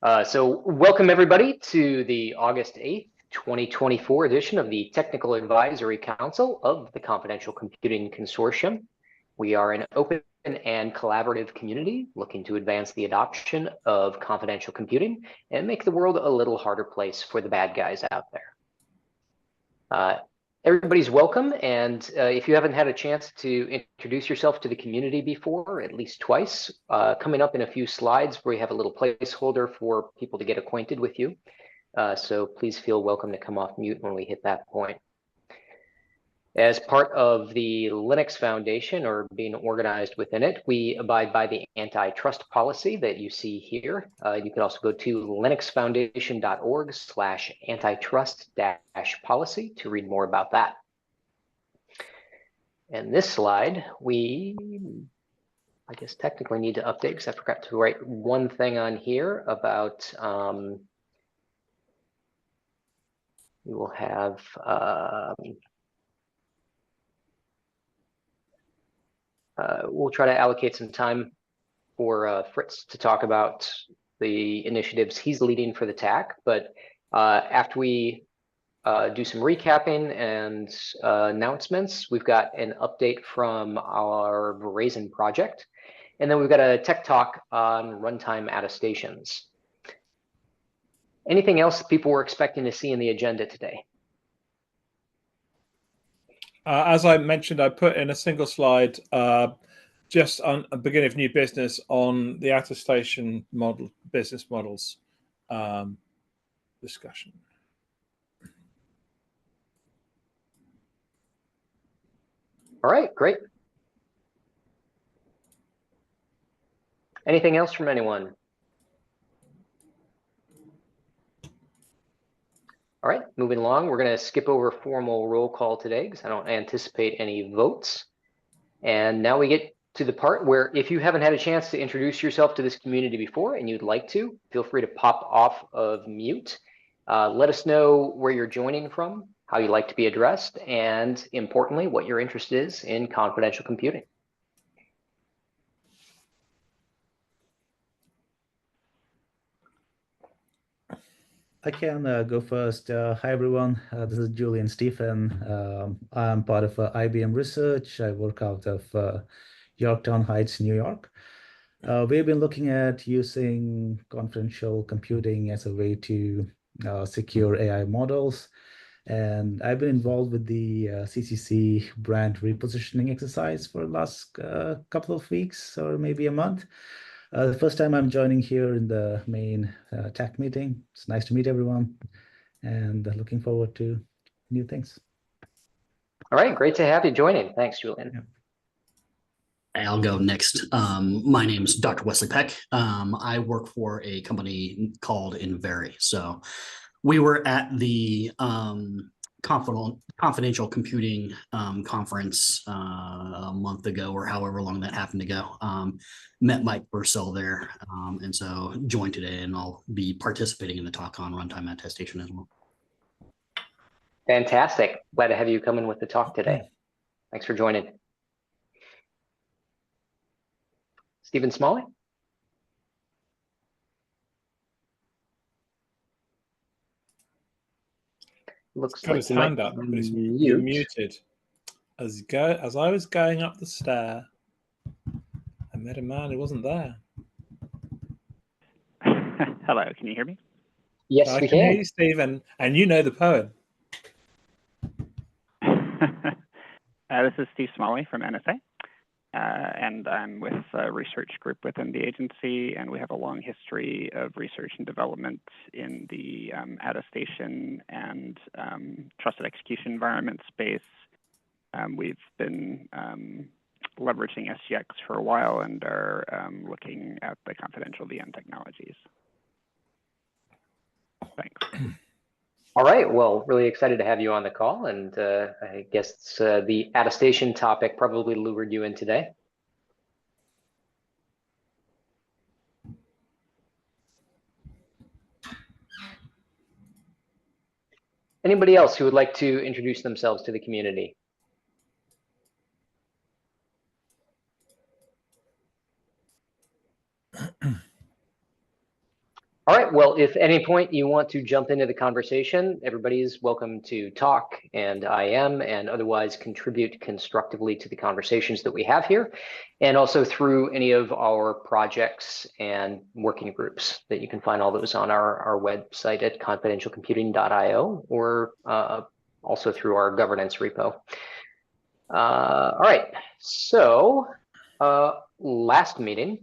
So welcome everybody to the August 8th, 2024 edition of the Technical Advisory Council of the Confidential Computing Consortium. We are an open and collaborative community looking to advance the adoption of confidential computing and make the world a little harder place for the bad guys out there. Everybody's welcome, and if you haven't had a chance to introduce yourself to the community before, at least twice, coming up in a few slides we have a little placeholder for people to get acquainted with you. So please feel welcome to come off mute when we hit that point. As part of the Linux Foundation, or being organized within it, we abide by the antitrust policy that you see here. You can also go to linuxfoundation.org/antitrust-policy to read more about that. And this slide, I guess technically need to update because I forgot to write one thing on here about, we will have, we'll try to allocate some time for Fritz to talk about the initiatives he's leading for the TAC. But after we do some recapping and announcements, we've got an update from our Verizon project. And then we've got a tech talk on runtime attestations. Anything else people were expecting to see in the agenda today? As I mentioned, I put in a single slide just on a beginning of new business on the attestation model, business models discussion. All right, great. Anything else from anyone? All right, moving along, we're going to skip over formal roll call today because I don't anticipate any votes. And now we get to the part where if you haven't had a chance to introduce yourself to this community before and you'd like to, feel free to pop off of mute. Let us know where you're joining from, how you like to be addressed, and importantly, what your interest is in confidential computing. I can go first. Hi, everyone. This is Julian Stephen. I'm part of IBM Research. I work out of Yorktown Heights, New York. We've been looking at using confidential computing as a way to secure AI models. And I've been involved with the CCC brand repositioning exercise for the last couple of weeks or maybe a month. The first time I'm joining here in the main TAC meeting. It's nice to meet everyone and looking forward to new things. All right, great to have you joining. Thanks, Julian. Yeah. I'll go next. My name is Dr. Wesley Peck. I work for a company called Inveri. So we were at the confidential computing conference a month ago or however long that happened to go. Met Mike Bursell there, and so joined today, and I'll be participating in the talk on runtime attestation as well. Fantastic. Glad to have you come in with the talk today. Thanks for joining. Stephen Smalley? Looks Got like his he hand might up, but be he's muted. As I was going up the stair, I met a man who wasn't there. Hello, can you hear me? Yes, I we can can. hear you, Stephen, and you know the poem. This is Steve Smalley from NSA, and I'm with a research group within the agency, and we have a long history of research and development in the attestation and trusted execution environment space. We've been leveraging SGX for a while and are looking at the confidential VM technologies. Thanks. All right, well, really excited to have you on the call, and I guess the attestation topic probably lured you in today. Anybody else who would like to introduce themselves to the community? All right, well, if at any point you want to jump into the conversation, everybody is welcome to talk, and I am, and otherwise contribute constructively to the conversations that we have here, and also through any of our projects and working groups that you can find all those on our website at confidentialcomputing.io, or also through our governance repo. All right, so last meeting,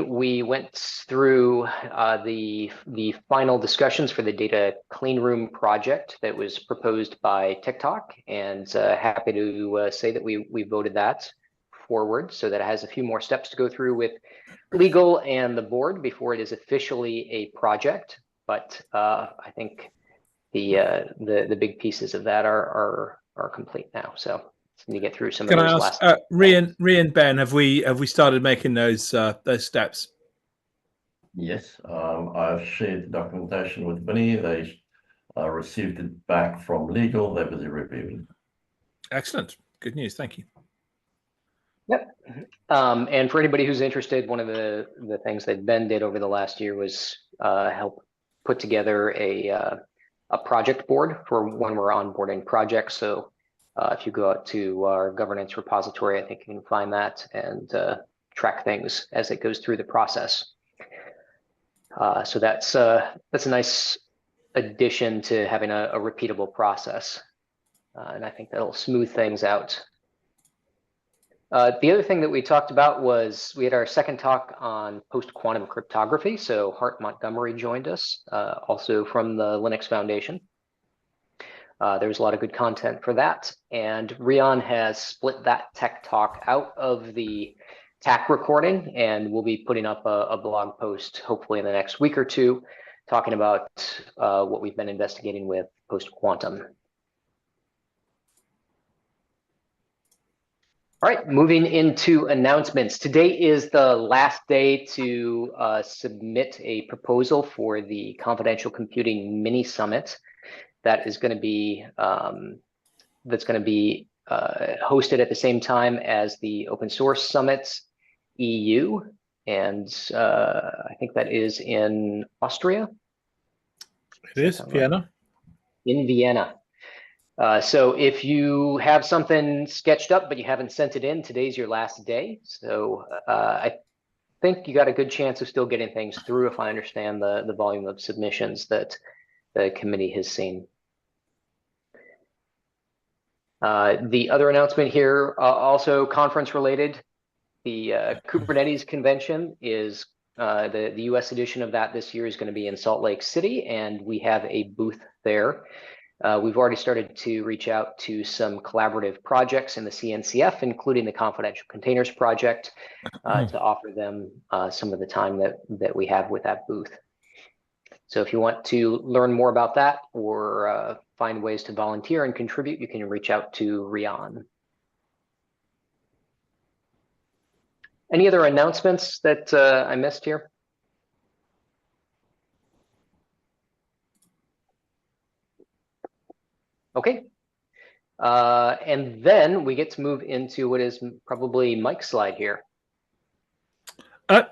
we went through the final discussions for the data clean room project that was proposed by TikTok, and happy to say that we voted that forward, so that it has a few more steps to go through with legal and the board before it is officially a project. But I think the big pieces of that are complete now. So need to get through some Can of I those ask, last. Rian, Ben, have we started making those steps? Yes, I've shared the documentation with Vinny. They received it back from legal. They busy reviewing. Excellent. Good news. Thank you. Yep. And for anybody who's interested, one of the things that Ben did over the last year was help put together a project board for when we're onboarding projects. So if you go out to our governance repository, I think you can find that and track things as it goes through the process. So that's a nice addition to having a repeatable process. And I think that'll smooth things out. The other thing that we talked about was we had our second talk on post-quantum cryptography. So Hart Montgomery joined us, also from the Linux Foundation. There was a lot of good content for that. And Rian has split that tech talk out of the TAC recording, and we'll be putting up a blog post hopefully in the next week or two talking about what we've been investigating with post-quantum. All right, moving into announcements. Today is the last day to submit a proposal for the Confidential Computing Mini Summit that is going to be hosted at the same time as the Open Source Summits EU, and I think that is in Austria. It is Vienna. In Vienna. So if you have something sketched up but you haven't sent it in, today's your last day. So I think you got a good chance of still getting things through if I understand the volume of submissions that the committee has seen. The other announcement here, also conference related, the Kubernetes convention is the US edition of that this year is going to be in Salt Lake City, and we have a booth there. We've already started to reach out to some collaborative projects in the CNCF, including the Confidential Containers Project, to offer them some of the time that we have with that booth. So if you want to learn more about that or find ways to volunteer and contribute, you can reach out to Rian. Any other announcements that I missed here? Okay. And then we get to move into what is probably Mike's slide here.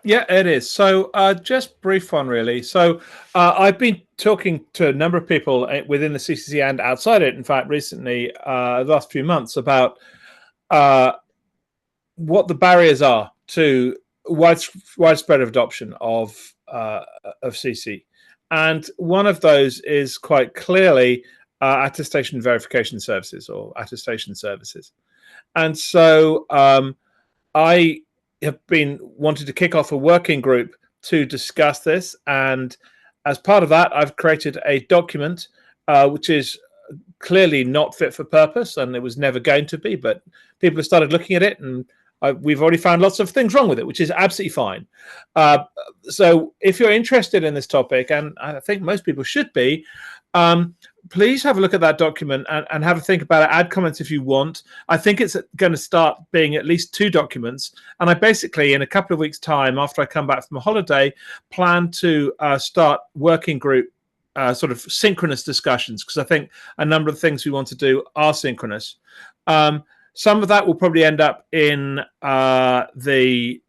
Yeah, it is. So just brief one, really. So I've been talking to a number of people within the CCC and outside it, in fact, recently, the last few months, about what the barriers are to widespread adoption of CC. And one of those is quite clearly attestation verification services or attestation services. And so I have been wanting to kick off a working group to discuss this, and as part of that I've created a document which is clearly not fit for purpose, and it was never going to be, but people have started looking at it, and we've already found lots of things wrong with it, which is absolutely fine. So if you're interested in this topic, and I think most people should be, please have a look at that document and have a think about it. Add comments if you want. I think it's going to start being at least 2 documents. And I basically, in a couple of weeks' time, after I come back from a holiday, plan to start working group sort of synchronous discussions, because I think a number of things we want to do are synchronous. Some of that will probably end up in the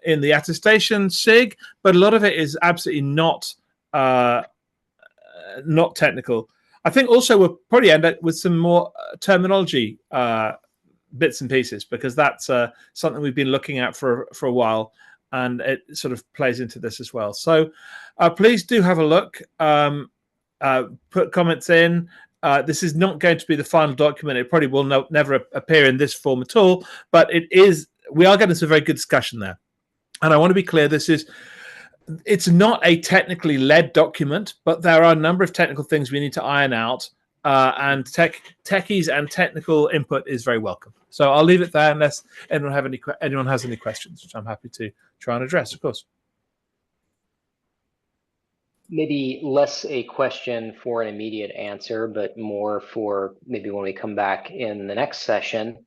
in the attestation SIG, but a lot of it is absolutely not technical. I think also we'll probably end up with some more terminology bits and pieces, because that's something we've been looking at for a while, and it sort of plays into this as well. So please do have a look. Put comments in. This is not going to be the final document. It probably will never appear in this form at all, but we are getting some very good discussion there. And I want to be clear, it's not a technically led document, but there are a number of technical things we need to iron out, and techies and technical input is very welcome. So I'll leave it there unless anyone has any questions, which I'm happy to try and address, of course. Maybe less a question for an immediate answer, but more for maybe when we come back in the next session.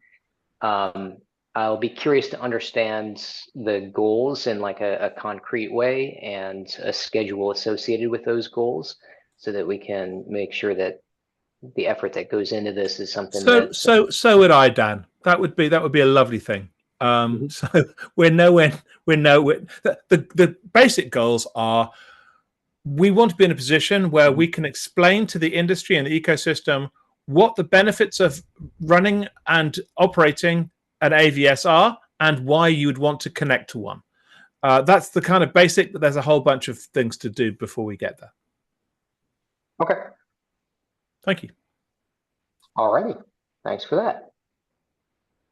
I'll be curious to understand the goals in like a concrete way, and a schedule associated with those goals, so that we can make sure that the effort that goes into this is something so would I, Dan. That would be a lovely thing. So the basic goals are, we want to be in a position where we can explain to the industry and the ecosystem what the benefits of running and operating an AVS are, and why you would want to connect to one. That's the kind of basic, but there's a whole bunch of things to do before we get there. Okay. Thank you. All righty. Thanks for that.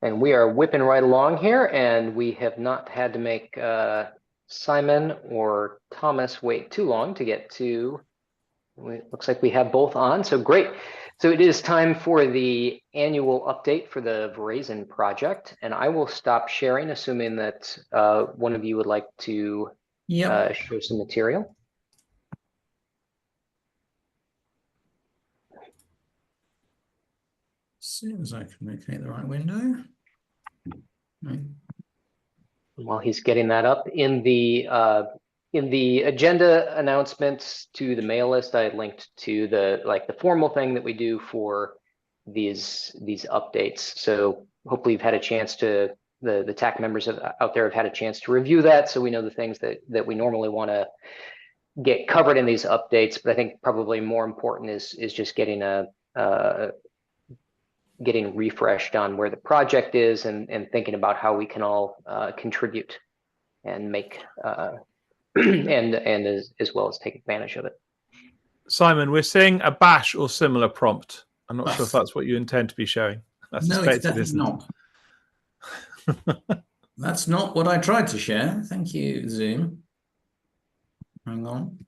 And we are whipping right along here, and we have not had to make Simon or Thomas wait too long to get to. It looks like we have both on, so great. So it is time for the annual update for the Verizon project, and I will stop sharing, assuming that one of you would like to show some material. As soon as I can make the right window. Right. While he's getting that up, in the agenda announcements to the mail list, I linked to the formal thing that we do for these updates. So hopefully you've had a chance to, the TAC members out there have had a chance to review that, so we know the things that we normally want to get covered in these updates. But I think probably more important is just getting getting refreshed on where the project is, and thinking about how we can all contribute and make and as well as take advantage of it. Simon, we're seeing a bash or similar prompt. I'm not sure if that's what you intend to be showing. No, it's definitely not. That's not what I tried to share. Thank you, Zoom. Hang on.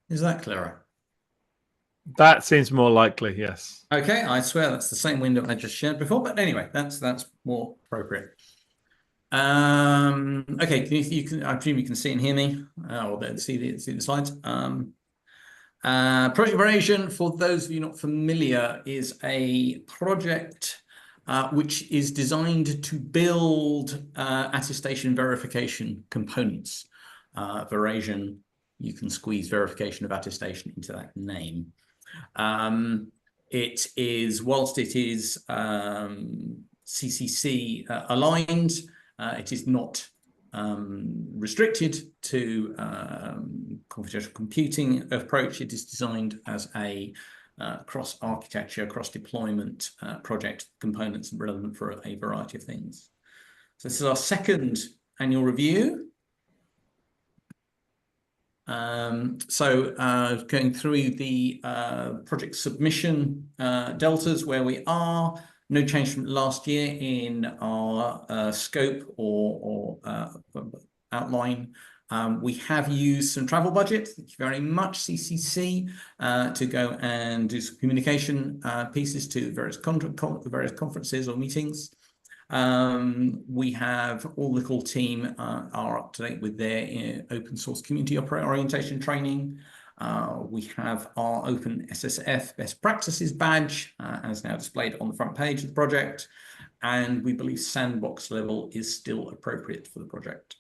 Is that clearer? That seems more likely, yes. Okay, I swear that's the same window I just shared before, but anyway, that's more appropriate. Okay, I presume you can see and hear me, or see the slides. Project Verizon, for those of you not familiar, is a project which is designed to build attestation verification components. Verizon, you can squeeze verification of attestation into that name. It is, whilst it is CCC aligned, it is not restricted to confidential computing approach. It is designed as a cross-architecture, cross-deployment project, components relevant for a variety of things. So this is our second annual review. Going through the project submission deltas, where we are, no change from last year in our scope or outline. We have used some travel budget, thank you very much, CCC, to go and do some communication pieces to various conferences or meetings. We have all the core team are up to date with their open source community orientation training. We have our Open SSF best practices badge as now displayed on the front page of the project, and we believe sandbox level is still appropriate for the project.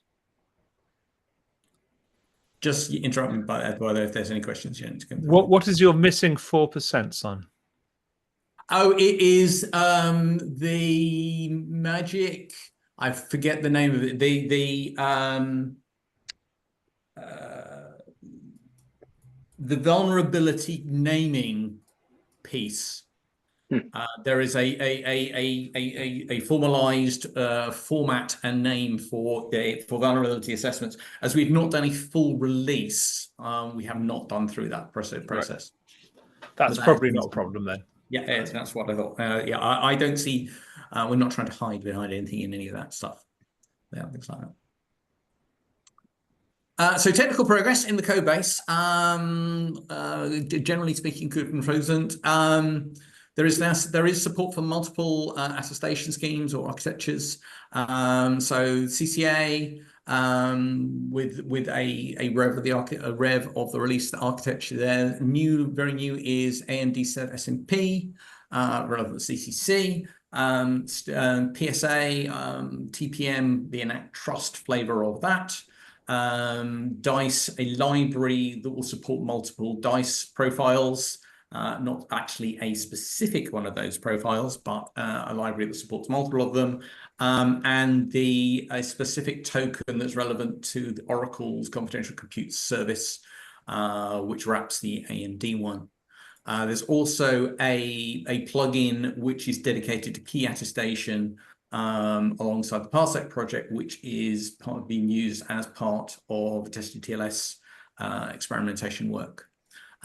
Just interrupt me by the way if there's any questions you need to go through. What is your missing 4%, Simon? Oh, it is the magic. I forget the name of it. The vulnerability naming piece. There is a formalized format and name for vulnerability assessments. As we've not done a full release, we have not done through that process. Right. That's probably not a problem then. Yeah, that's what I thought. Yeah, I don't see. We're not trying to hide behind anything in any of that stuff. Yeah, things like that. So technical progress in the code base, generally speaking, good and present. There is support for multiple attestation schemes or architectures. So CCA with a rev of the release architecture there. Very new is AMD Set SMP, relevant to CCC. PSA, TPM, the Enact Trust flavor of that. DICE, a library that will support multiple DICE profiles. Not actually a specific one of those profiles, but a library that supports multiple of them. And a specific token that's relevant to the Oracle's confidential compute service, which wraps the AMD one. There's also a plugin which is dedicated to key attestation alongside the Parsec project, which is being used as part of tested TLS experimentation work.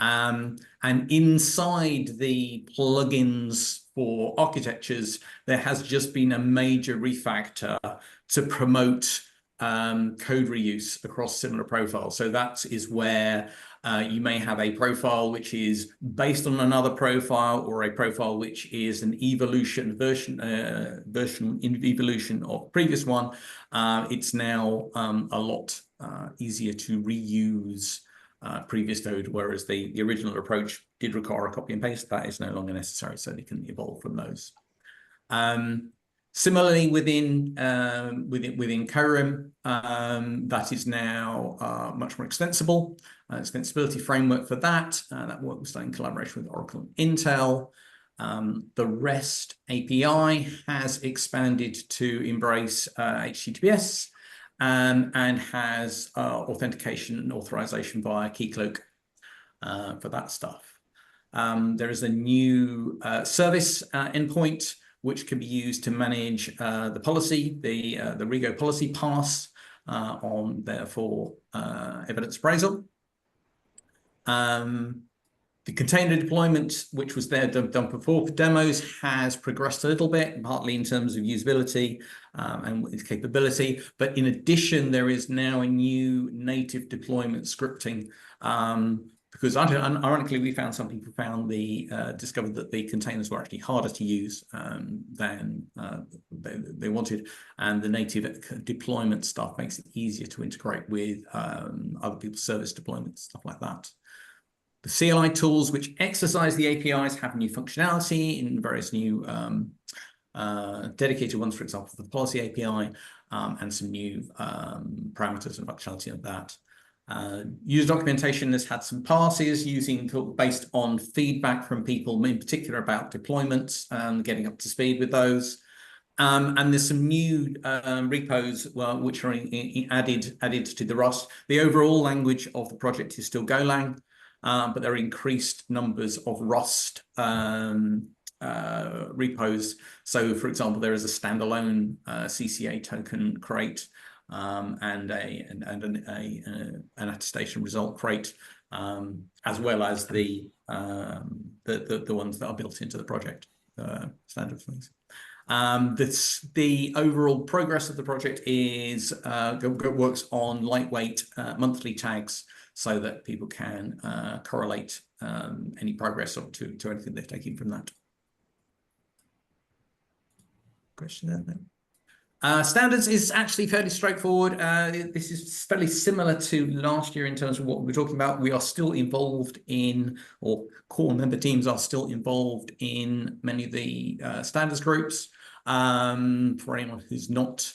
And inside the plugins for architectures, there has just been a major refactor to promote code reuse across similar profiles. So that is where you may have a profile which is based on another profile, or a profile which is an evolution evolution of previous one. It's now a lot easier to reuse previous code, whereas the original approach did require a copy and paste. That is no longer necessary, so they can evolve from those. Similarly, within CORIM, that is now much more extensible. Extensibility framework for that. That work was done in collaboration with Oracle and Intel. The REST API has expanded to embrace HTTPS and has authentication and authorization via Keycloak for that stuff. There is a new service endpoint which can be used to manage the policy, the Rego policy pass on therefore evidence appraisal. The container deployment, which was there done before for demos, has progressed a little bit, partly in terms of usability and its capability. But in addition, there is now a new native deployment scripting because ironically, we found some people discovered that the containers were actually harder to use than they wanted, and the native deployment stuff makes it easier to integrate with other people's service deployments, stuff like that. The CLI tools which exercise the APIs have new functionality in various new dedicated ones, for example, for the policy API, and some new parameters and functionality of that. User documentation has had some passes based on feedback from people, in particular about deployments and getting up to speed with those. And there's some new repos which are added to the Rust. The overall language of the project is still Golang, but there are increased numbers of Rust repos. So, for example, there is a standalone CCA token crate and an attestation result crate, as well as the ones that are built into the project standard things. The overall progress of the project is works on lightweight monthly tags, so that people can correlate any progress to anything they're taking from that. Question there? Standards is actually fairly straightforward. This is fairly similar to last year in terms of what we're talking about. We are still involved in, or core member teams are still involved in many of the standards groups. For anyone who's not,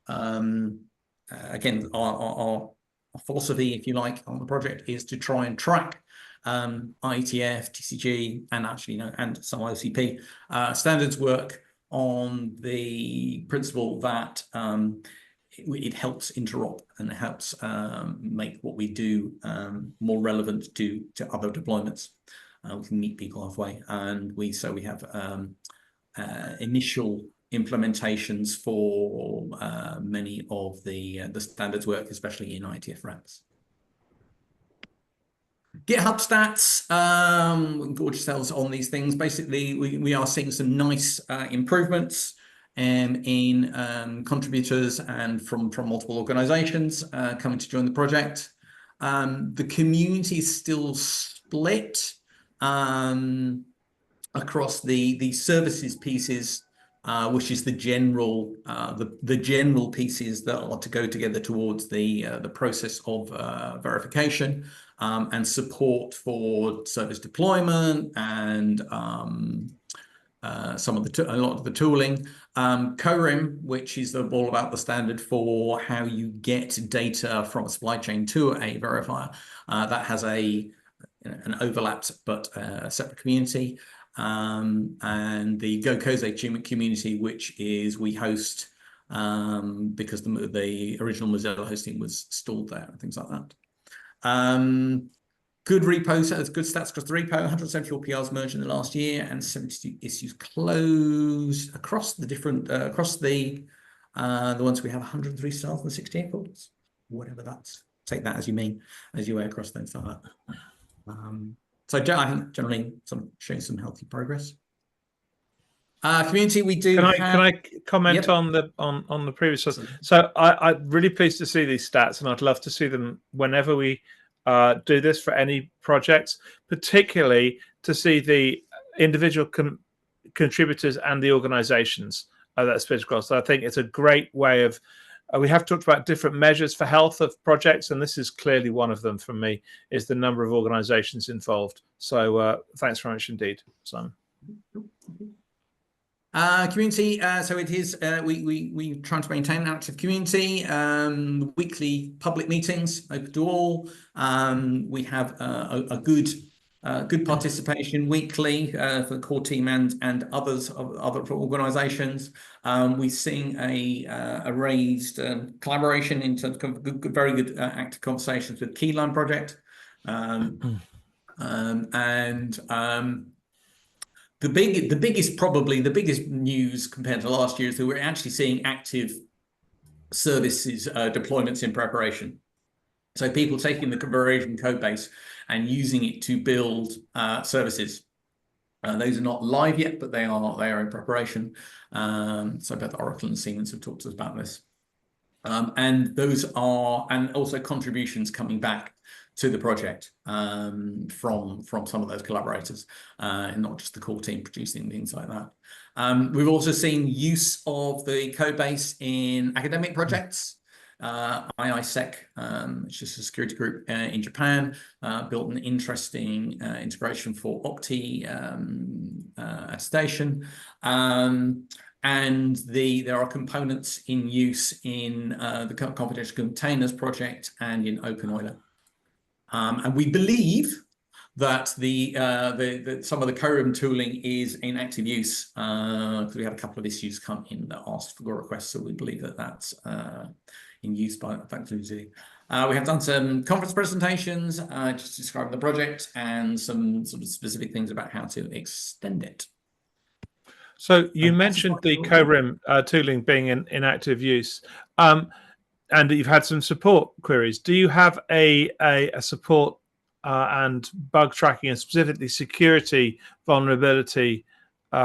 again, our philosophy, if you like, on the project is to try and track IETF, TCG, and actually, and some OCP standards work on the principle that it helps interop and it helps make what we do more relevant to other deployments. We can meet people halfway, and we have initial implementations for many of the standards work, especially in IETF wraps. GitHub stats, gorge yourselves on these things. Basically, we are seeing some nice improvements in contributors and from multiple organizations coming to join the project. The community is still split across the services pieces, which is the general pieces that are to go together towards the process of verification and support for service deployment and a lot of the tooling. CORIM, which is all about the standard for how you get data from a supply chain to a verifier, that has an overlapped but separate community. And the GoCoze community, which is we host because the original Mozilla hosting was stalled there and things like that. Good repos, good stats across the repo. 174 PRs merged in the last year, and 72 issues closed across the different across the ones we have. 103 staff and 68 folders, whatever that's. Take that as you mean, as you way across things like that. So I think generally showing some healthy progress. Community, we do. Can I comment Yep. on the previous one? So I'm really pleased to see these stats, and I'd love to see them whenever we do this for any projects, particularly to see the individual contributors and the organizations that split across. So I think it's a great way of. We have talked about different measures for health of projects, and this is clearly one of them for me, is the number of organizations involved. So thanks very much indeed, Simon. Community, so it is, we try to maintain an active community, weekly public meetings open to all. We have a good participation weekly for the core team and other organizations. We're seeing a raised collaboration in terms of very good active conversations with Keyline project. The biggest news compared to last year is that we're actually seeing active services deployments in preparation. So people taking the conversion code base and using it to build services. Those are not live yet, but they are in preparation. So both Oracle and Siemens have talked to us about this. And also contributions coming back to the project from some of those collaborators, and not just the core team producing things like that. We've also seen use of the code base in academic projects. IISec, which is a security group in Japan, built an interesting integration for Opti attestation. And there are components in use in the confidential containers project and in OpenOiler. And we believe that some of the CORIM tooling is in active use because we had a couple of issues come in that asked for requests, so we believe that that's in use by faculty. We have done some conference presentations just describing the project and some sort of specific things about how to extend it. So you mentioned the CORIM tooling being in active use, and you've had some support queries. Do you have a support and bug tracking and specifically security vulnerability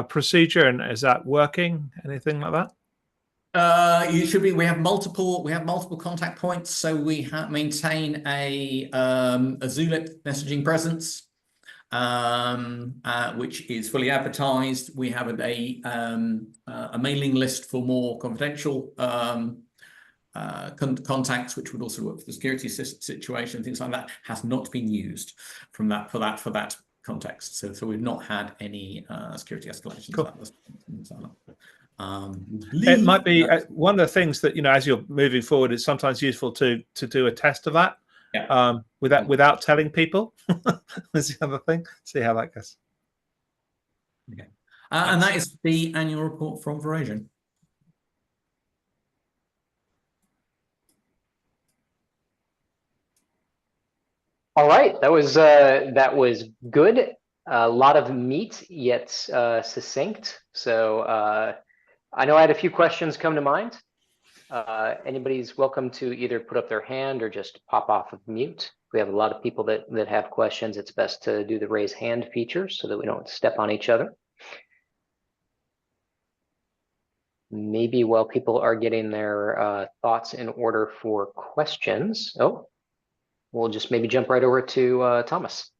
procedure, and is that working? Anything like that? You should be. We have multiple contact points, so we maintain a Zulip messaging presence. Which is fully advertised. We have a mailing list for more confidential contacts, which would also work for the security situation. Things like that has not been used for that context. So we've not had any security escalations. Cool. It might be one of the things that, as you're moving forward, it's sometimes useful to do a test of that. Yeah. without telling people. Is the other thing. See how that goes. Okay. And that is the annual report from Verizon. All right, that was good. A lot of meat, yet succinct. So I know I had a few questions come to mind. Anybody's welcome to either put up their hand or just pop off of mute. We have a lot of people that have questions. It's best to do the raise hand feature so that we don't step on each other. Maybe while people are getting their thoughts in order for questions. Oh, we'll just maybe jump right over to Thomas.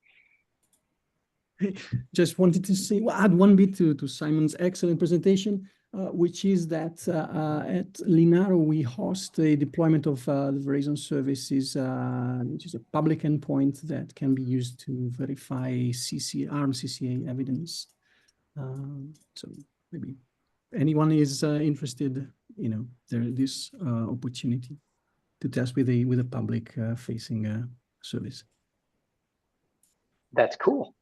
Just wanted to say, add one bit to Simon's excellent presentation, which is that at Linaro, we host a deployment of the Verizon services, which is a public endpoint that can be used to verify ARM CCA evidence. So maybe anyone is interested, there's this opportunity to test with a public facing service. That's cool.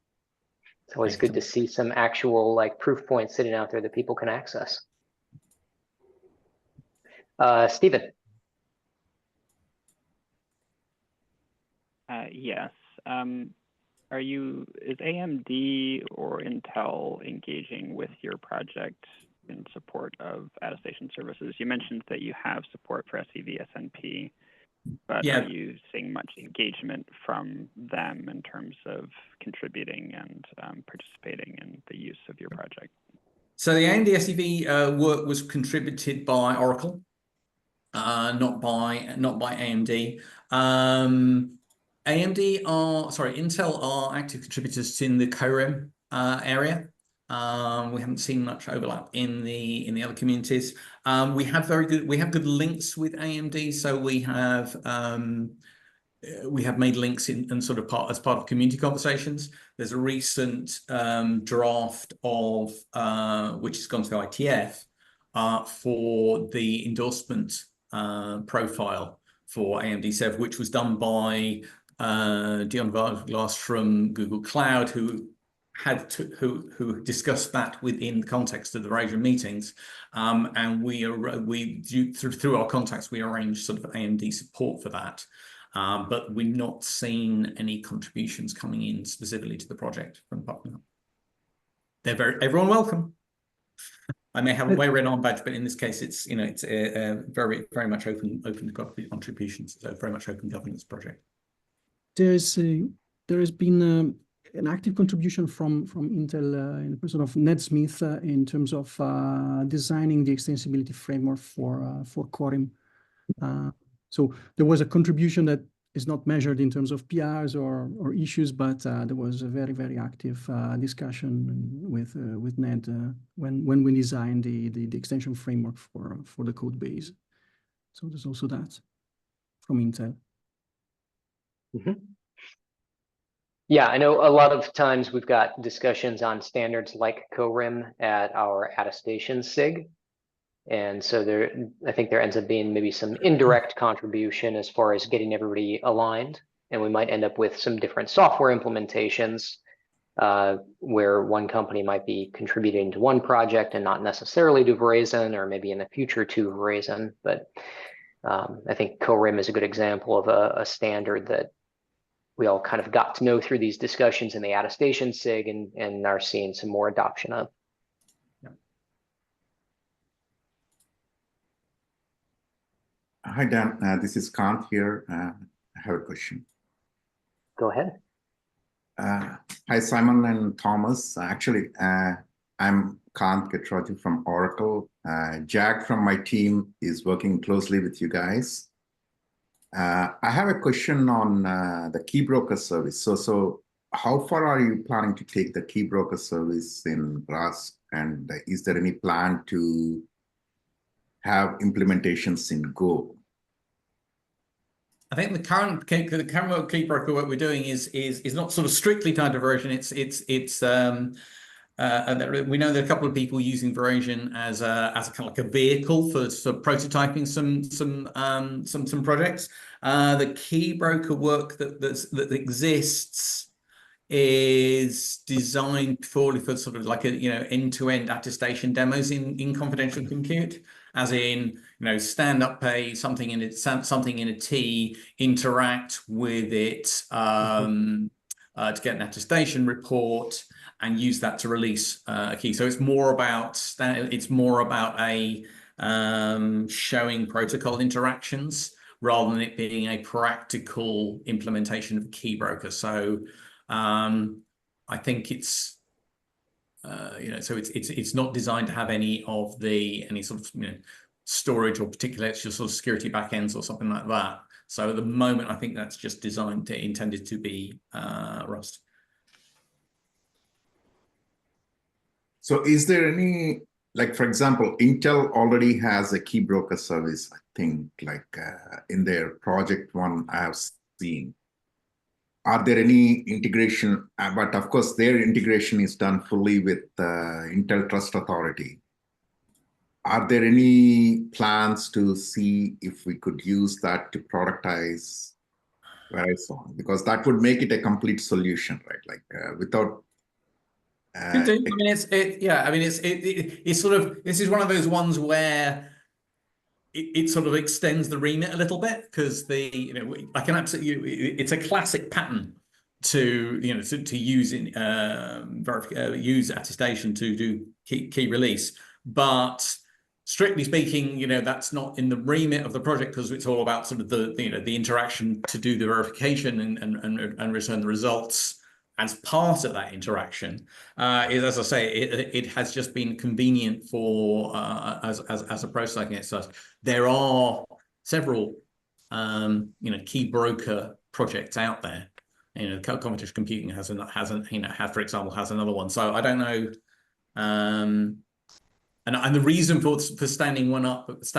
It's always good to see some actual proof points sitting out there that people can access. Stephen. Yes. Is AMD or Intel engaging with your project in support of attestation services? You mentioned that you have support for SEV SNP, but are you seeing much engagement from them in terms of contributing and participating in the use of your project? So the AMD SEV work was contributed by Oracle, not by AMD. Intel are active contributors in the CORIM area. We haven't seen much overlap in the other communities. We have good links with AMD, so we have made links in sort of as part of community conversations. There's a recent draft of which has gone to ITF for the endorsement profile for AMD SEV, which was done by Dion Vargas from Google Cloud, who discussed that within the context of the Verizon meetings, and through our contacts we arranged sort of AMD support for that, but we're not seeing any contributions coming in specifically to the project from partner. Everyone welcome. I may have a way red on badge, but in this case, it's very very much open contributions, so very much open governance project. There has been an active contribution from Intel in the person of Ned Smith in terms of designing the extensibility framework for CORIM. So there was a contribution that is not measured in terms of PRs or issues, but there was a very, very active discussion with Ned when we designed the extension framework for the code base. So there's also that from Intel. Mm-hmm. Yeah, I know a lot of times we've got discussions on standards like CORIM at our attestation SIG. And so I think there ends up being maybe some indirect contribution as far as getting everybody aligned. And we might end up with some different software implementations where one company might be contributing to one project and not necessarily to Verizon, or maybe in the future to Verizon. But I think CORIM is a good example of a standard that we all kind of got to know through these discussions in the attestation SIG and are seeing some more adoption of. Hi, Dan. This is Kant here. I have a question. Go ahead. Hi, Simon and Thomas. Actually, I'm Kant Ketraju from Oracle. Jack from my team is working closely with you guys. I have a question on the key broker service. So how far are you planning to take the key broker service in Rust? And is there any plan to have implementations in Go? I think the current key broker work we're doing is not sort of strictly tied to version. It's we know there are a couple of people using Verizon as a kind of like a vehicle for prototyping some projects. The key broker work that exists is designed purely for sort of like a end-to-end attestation demos in confidential compute, as in stand up something in a T, interact with it to get an attestation report, and use that to release a key. So it's more about a showing protocol interactions rather than it being a practical implementation of a key broker. So I think it's so it's not designed to have any sort of storage or particular extra sort of security backends or something like that. So at the moment, I think that's just intended to be Rust. So is there any, like, for example, Intel already has a key broker service, I think, like in their project one I have seen. Are there any integration? But of course, their integration is done fully with Intel Trust Authority. Are there any plans to see if we could use that to productize Verizon? Because that would make it a complete solution, right? Like without. Could do. I mean, it's sort of, this is one of those ones where it sort of extends the remit a little bit, because I can absolutely, it's a classic pattern to use use attestation to do key release, but strictly speaking, that's not in the remit of the project, because it's all about sort of the interaction to do the verification and return the results as part of that interaction. As I say, it has just been convenient for as a process like such. There are several key broker projects out there. Confidential computing has for example another one. So I don't know. And the reason for standing one up as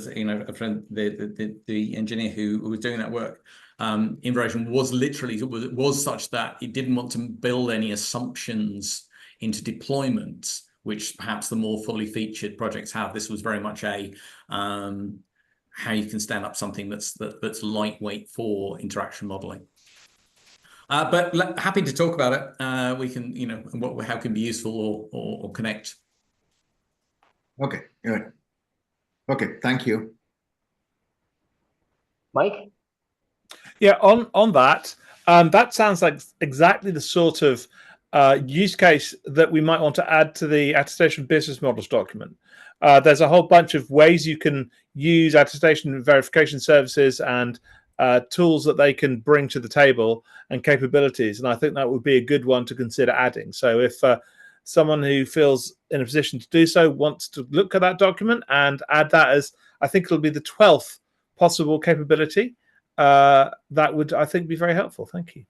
a friend, the engineer who was doing that work in Verizon was such that it didn't want to build any assumptions into deployments, which perhaps the more fully featured projects have. This was very much a how you can stand up something that's lightweight for interaction modeling. But happy to talk about it. We can, how it can be useful or connect. Okay, good. Okay, thank you. Mike? Yeah, on that, that sounds like exactly the sort of use case that we might want to add to the attestation business models document. There's a whole bunch of ways you can use attestation and verification services and tools that they can bring to the table and capabilities, and I think that would be a good one to consider adding. So if someone who feels in a position to do so wants to look at that document and add that as, I think it'll be the 12th possible capability, that would, I think, be very helpful. Thank you.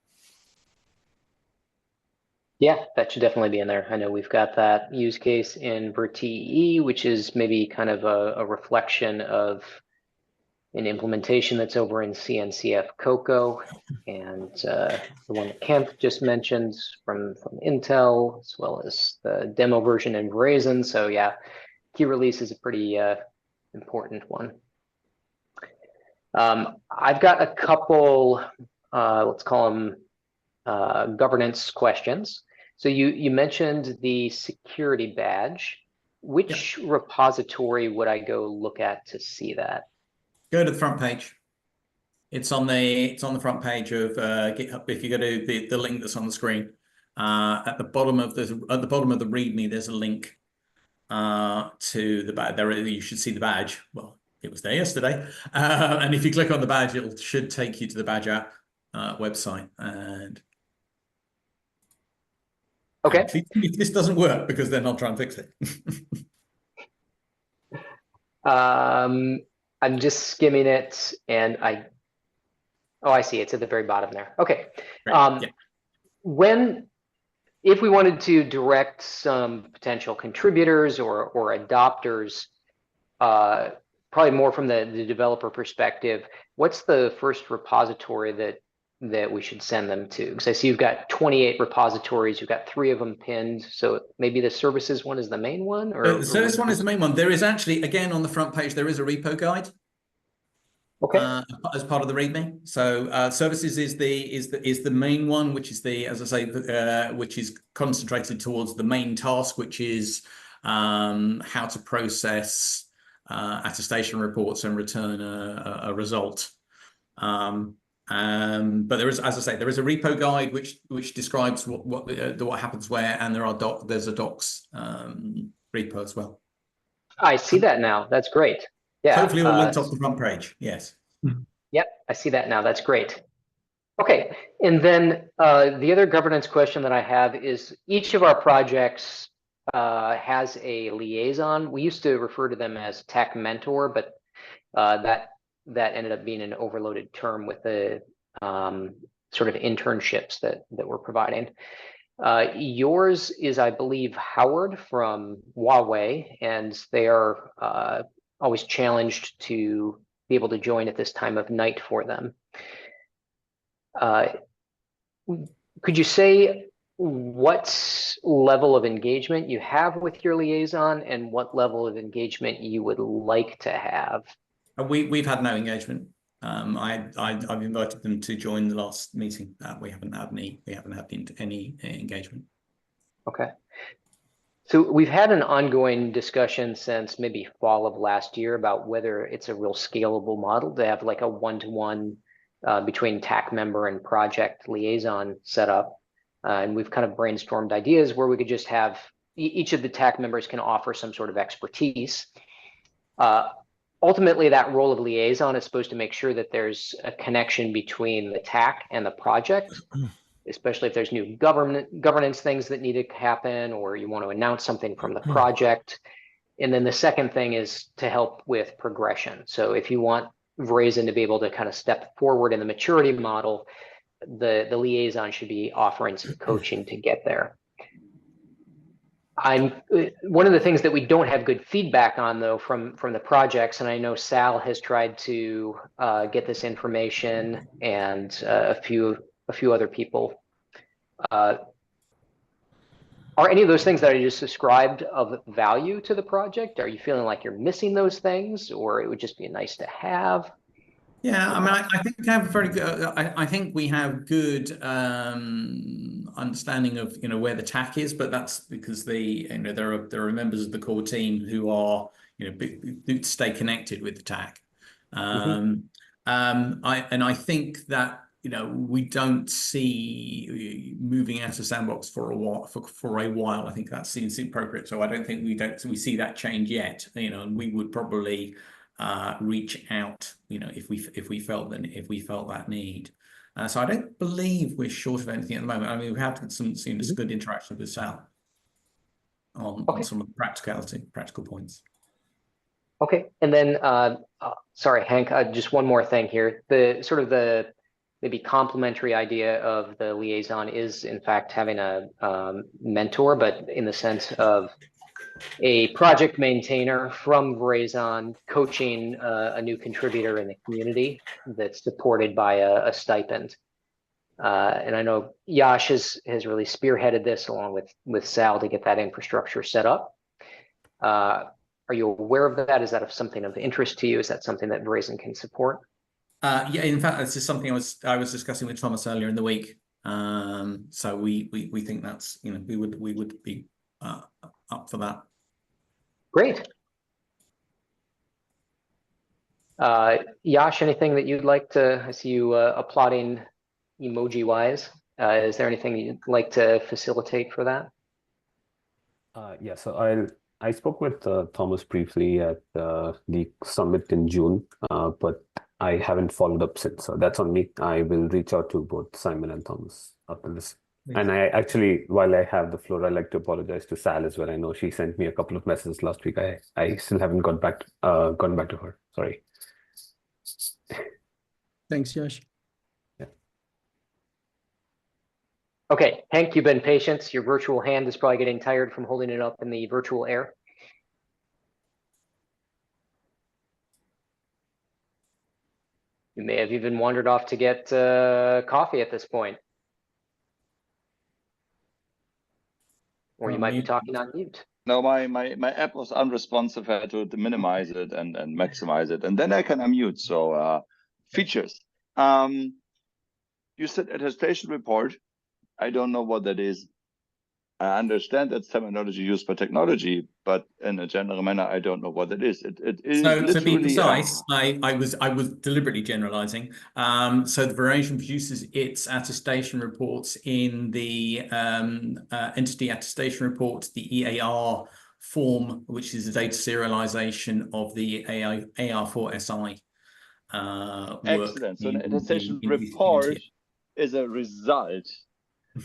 Yeah, that should definitely be in there. I know we've got that use case in VerTE, which is maybe kind of a reflection of an implementation that's over in CNCF Cocoa, and the one that Kent just mentioned from Intel, as well as the demo version in Verizon. So yeah, key release is a pretty important one. I've got a couple, let's call them governance questions. So you mentioned the security badge. Which repository would I go look at to see that? Go to the front page. It's on the front page of GitHub. If you go to the link that's on the screen, at the bottom of the README, there's a link to the badge. There you should see the badge. Well, it was there yesterday, and if you click on the badge, it should take you to the badge app website. And okay, if this doesn't work, because then I'll try and fix it. I'm just skimming it, and I see it's at the very bottom there. Okay. Right. Yeah. If we wanted to direct some potential contributors or adopters, probably more from the developer perspective, what's the first repository that that we should send them to? Because I see you've got 28 repositories, you've got 3 of them pinned. So maybe the services one is the main one, or The service one is the main one. There is actually, again, on the front page, there is a repo guide. Okay. As part of the README. So services is the main one, which is the, as I say, which is concentrated towards the main task, which is how to process attestation reports and return a result. But there is, as I say, there is a repo guide which describes what happens where, and there's a docs repo as well. I see that now. That's great. Yeah. Hopefully all linked off the front page. Yes. Yep, I see that now. That's great. Okay, and then the other governance question that I have is each of our projects has a liaison. We used to refer to them as TAC mentor, but that ended up being an overloaded term with the sort of internships that we're providing. Yours is, I believe, Howard from Huawei, and they are always challenged to be able to join at this time of night for them. Could you say what level of engagement you have with your liaison and what level of engagement you would like to have? We've had no engagement. I've invited them to join the last meeting. We haven't had any engagement. Okay. So we've had an ongoing discussion since maybe fall of last year about whether it's a real scalable model to have like a one-to-one between TAC member and project liaison set up. And we've kind of brainstormed ideas where we could just have each of the TAC members can offer some sort of expertise. Ultimately, that role of liaison is supposed to make sure that there's a connection between the TAC and the project, especially if there's new governance things that need to happen, or you want to announce something from the project. And then the second thing is to help with progression. So if you want Verizon to be able to kind of step forward in the maturity model, the liaison should be offering some coaching to get there. One of the things that we don't have good feedback on, though, from the projects, and I know Sal has tried to get this information, and a few other people. Are any of those things that I just described of value to the project? Are you feeling like you're missing those things, or it would just be nice to have? Yeah, I mean, I think we have very good. I think we have good understanding of where the TAC is, but that's because there are members of the core team who are who stay connected with the TAC. I think that we don't see moving out of Sandbox for a while. I think that seems appropriate. So I don't think we see that change yet. And we would probably reach out, if we felt that need. So I don't believe we're short of anything at the moment. I mean, we've had some good interaction with Sal on some of the practical points. Okay, and then sorry, Hank, just one more thing here. The maybe complementary idea of the liaison is in fact having a mentor, but in the sense of a project maintainer from Verizon coaching a new contributor in the community that's supported by a stipend. And I know Yash has really spearheaded this along with Sal to get that infrastructure set up. Are you aware of that? Is that something of interest to you? Is that something that Verizon can support? Yeah, in fact, this is something I was discussing with Thomas earlier in the week. So we think that's we would be up for that. Great. Yash, anything that you'd like to? I see you applauding emoji wise. Is there anything you'd like to facilitate for that? Yeah, so I spoke with Thomas briefly at the summit in June, but I haven't followed up since. So that's on me. I will reach out to both Simon and Thomas after this. And I actually, while I have the floor, I'd like to apologize to Sal as well. I know she sent me a couple of messages last week. I still haven't gone back to her. Sorry. Thanks, Yash. Yeah. Okay, Hank, you've been patient. Your virtual hand is probably getting tired from holding it up in the virtual air. You may have even wandered off to get coffee at this point. Or you might be talking on mute. No, my app was unresponsive. I had to minimize it and maximize it, and then I can unmute. So features. You said attestation report. I don't know what that is. I understand that's terminology used for technology, but in a general manner, I don't know what it is. It is So to be literally. precise, I was deliberately generalizing. So the Verizon produces its attestation reports in the entity attestation report, the EAR form, which is the data serialization of the AR4SI Excellent. So an attestation in report is a result.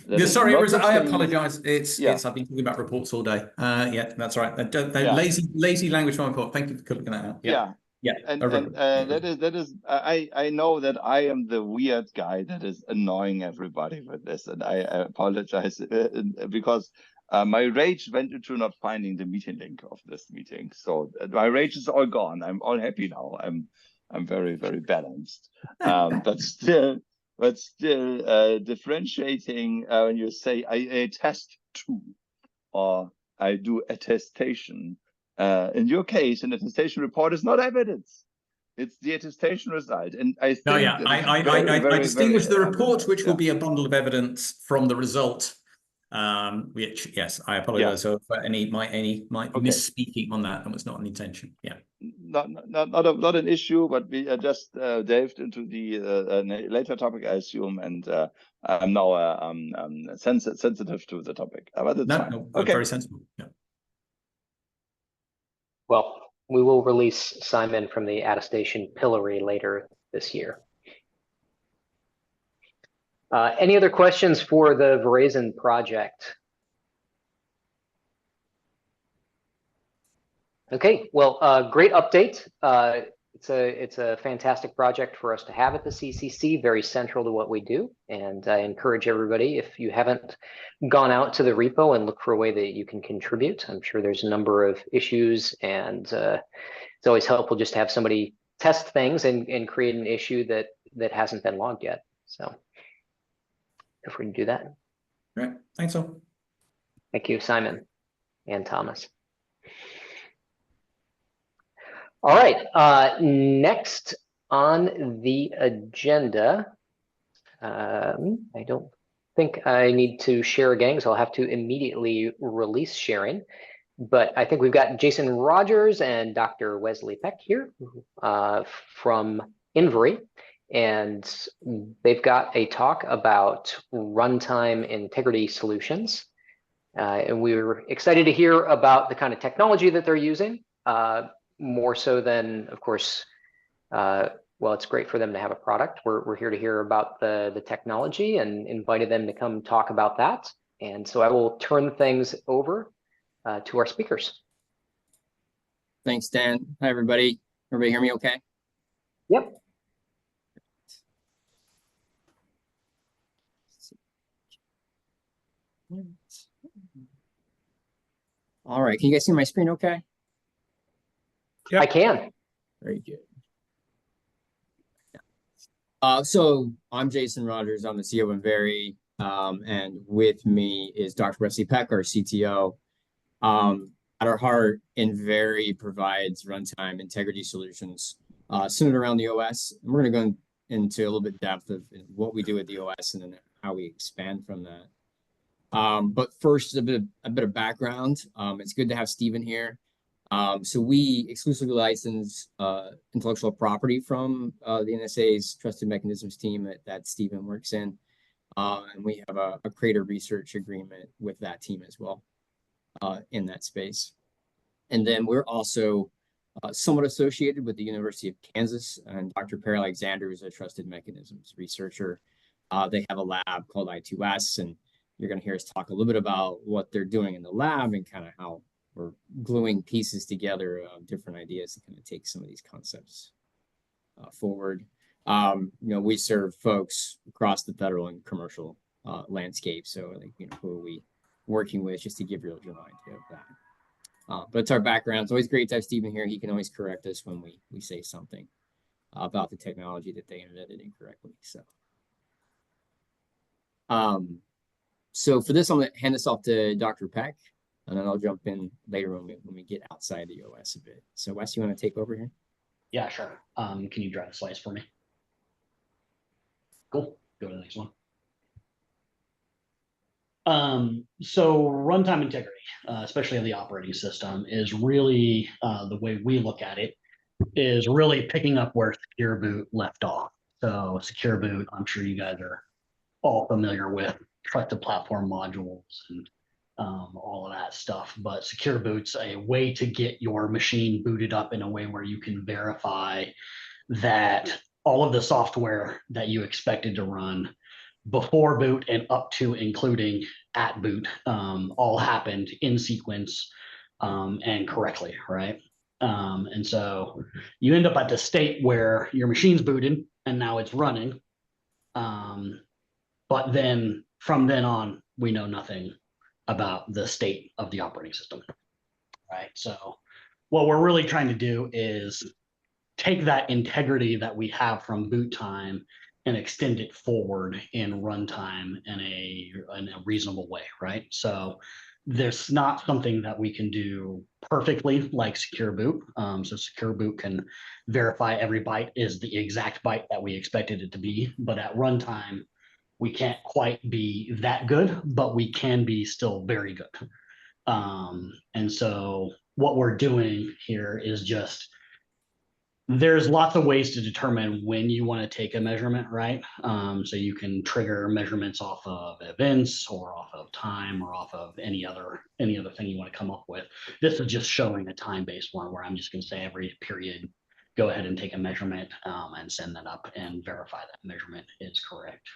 Yeah, sorry, not the I same- apologize. It's Yeah. I've been talking about reports all day. Yeah, that's right. Yeah. Lazy language from report. Thank you for cooking that out. Yeah. Yeah. And that is I know that I am the weird guy that is annoying everybody with this, and I apologize because my rage went into not finding the meeting link of this meeting. So my rage is all gone. I'm all happy now. I'm very, very balanced. But still differentiating when you say I attest to or I do attestation. In your case, an attestation report is not evidence. It's the attestation result. And I think I distinguish the report, which will be a bundle of evidence from the result. Which, yes, I apologize for any misspeaking on that. That was not an intention. Yeah. Not an issue, but we just delved into the later topic, I assume, and I'm now sensitive to the topic. But it's fine. No, okay. Very sensible. Yeah. Well, we will release Simon from the attestation pillory later this year. Any other questions for the Verizon project? Okay, well, great update. It's a fantastic project for us to have at the CCC, very central to what we do. And I encourage everybody, if you haven't gone out to the repo and look for a way that you can contribute, I'm sure there's a number of issues, and it's always helpful just to have somebody test things and create an issue that hasn't been logged yet. So feel free to do that. Great, thanks all. Thank you, Simon and Thomas. All right, next on the agenda, I don't think I need to share again, so I'll have to immediately release sharing. But I think we've got Jason Rogers and Dr. Wesley Peck here from Invery, and they've got a talk about runtime integrity solutions. And we were excited to hear about the kind of technology that they're using. More so than, of course, well, it's great for them to have a product. We're here to hear about the technology and invited them to come talk about that. And so I will turn things over to our speakers. Thanks, Dan. Hi, everybody. Everybody hear me okay? Yep. All right. Can you guys see my screen okay? Yep. I can. Very good. So I'm Jason Rogers. I'm the CEO of Invery, and with me is Dr. Wesley Peck, our CTO. At our heart, Invery provides runtime integrity solutions centered around the OS. And we're going to go into a little bit depth of what we do with the OS and then how we expand from that. But first, a bit of background. It's good to have Stephen here. So we exclusively license intellectual property from the NSA's Trusted Mechanisms team that Stephen works in. And we have a creator research agreement with that team as well in that space. And then we're also somewhat associated with the University of Kansas, and Dr. Perry Alexander is a Trusted Mechanisms researcher. They have a lab called I2S, and you're going to hear us talk a little bit about what they're doing in the lab and kind of how we're gluing pieces together of different ideas to kind of take some of these concepts forward. We serve folks across the federal and commercial landscape. So, who are we working with, just to give you a general idea of that. But it's our background. It's always great to have Stephen here. He can always correct us when we say something about the technology that they invented incorrectly. So for this, I'm going to hand this off to Dr. Peck, and then I'll jump in later when we get outside the OS a bit. So Wes, you want to take over here? Yeah, sure. Can you drive the slides for me? Cool. Go to the next one. So runtime integrity, especially of the operating system, is really the way we look at it is really picking up where Secure Boot left off. So Secure Boot, I'm sure you guys are all familiar with trusted platform modules and all of that stuff. But Secure Boot's a way to get your machine booted up in a way where you can verify that all of the software that you expected to run before boot and up to including at boot all happened in sequence and correctly, right? And so you end up at the state where your machine's booted and now it's running. But then from then on, we know nothing about the state of the operating system, right? So what we're really trying to do is take that integrity that we have from boot time and extend it forward in runtime in a reasonable way, right? So there's not something that we can do perfectly like Secure Boot. So Secure Boot can verify every byte is the exact byte that we expected it to be, but at runtime, we can't quite be that good, but we can be still very good. And so what we're doing here is just there's lots of ways to determine when you want to take a measurement, right? So you can trigger measurements off of events or off of time or off of any other thing you want to come up with. This is just showing a time-based one where I'm just going to say every period, go ahead and take a measurement and send that up and verify that measurement is correct.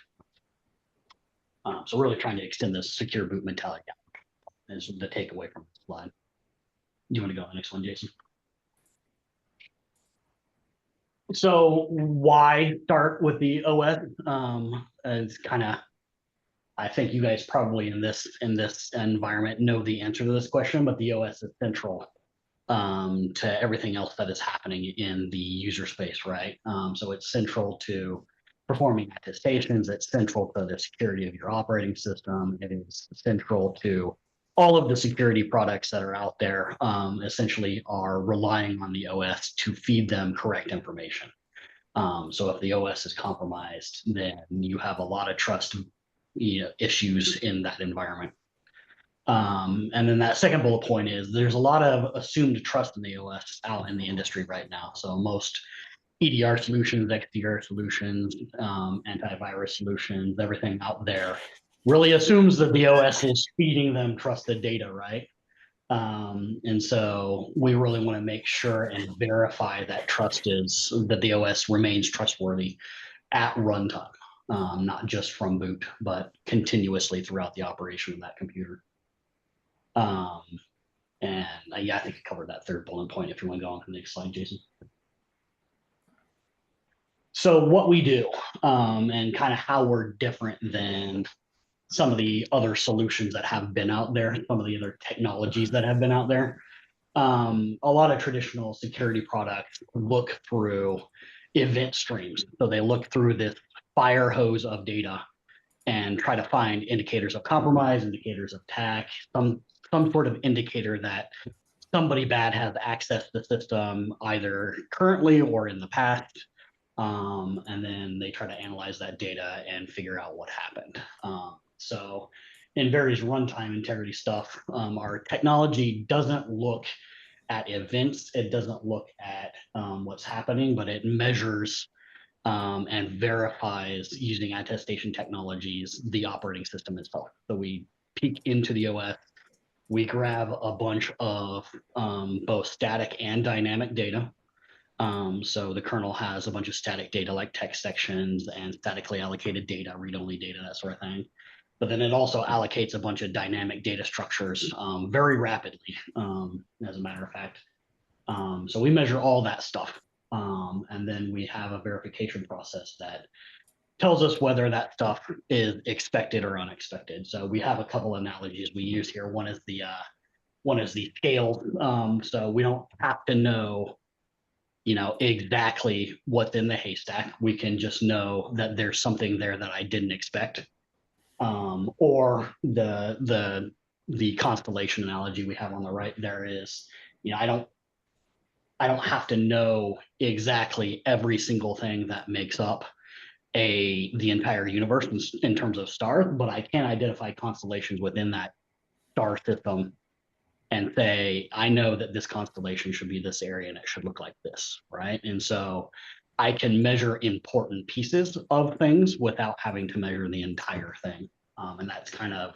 So really trying to extend this Secure Boot mentality out is the takeaway from this slide. Do you want to go to the next one, Jason? So why start with the OS? It's kind of, I think you guys probably in this environment know the answer to this question, but the OS is central to everything else that is happening in the user space, right? So it's central to performing attestations. It's central to the security of your operating system. It is central to all of the security products that are out there essentially are relying on the OS to feed them correct information. So if the OS is compromised, then you have a lot of trust issues in that environment. And then that second bullet point is there's a lot of assumed trust in the OS out in the industry right now. So most EDR solutions, XDR solutions, antivirus solutions, everything out there really assumes that the OS is feeding them trusted data, right? And so we really want to make sure and verify that that the OS remains trustworthy at runtime, not just from boot, but continuously throughout the operation of that computer. And yeah, I think I covered that third bullet point. If you want to go on to the next slide, Jason. So what we do and kind of how we're different than some of the other solutions that have been out there, some of the other technologies that have been out there. A lot of traditional security products look through event streams. So they look through this fire hose of data and try to find indicators of compromise, indicators of attack, some sort of indicator that somebody bad has accessed the system either currently or in the past. And then they try to analyze that data and figure out what happened. So in various runtime integrity stuff, our technology doesn't look at events. It doesn't look at what's happening, but it measures and verifies using attestation technologies, the operating system itself. So we peek into the OS, we grab a bunch of both static and dynamic data. So the kernel has a bunch of static data like text sections and statically allocated data, read-only data, that sort of thing. But then it also allocates a bunch of dynamic data structures very rapidly, as a matter of fact. So we measure all that stuff. And then we have a verification process that tells us whether that stuff is expected or unexpected. So we have a couple analogies we use here. One is the scale. So we don't have to know exactly what's in the haystack. We can just know that there's something there that I didn't expect. Or the constellation analogy we have on the right there is, I don't have to know exactly every single thing that makes up the entire universe in terms of stars, but I can identify constellations within that star system and say, I know that this constellation should be this area and it should look like this, right? And so I can measure important pieces of things without having to measure the entire thing. And that's kind of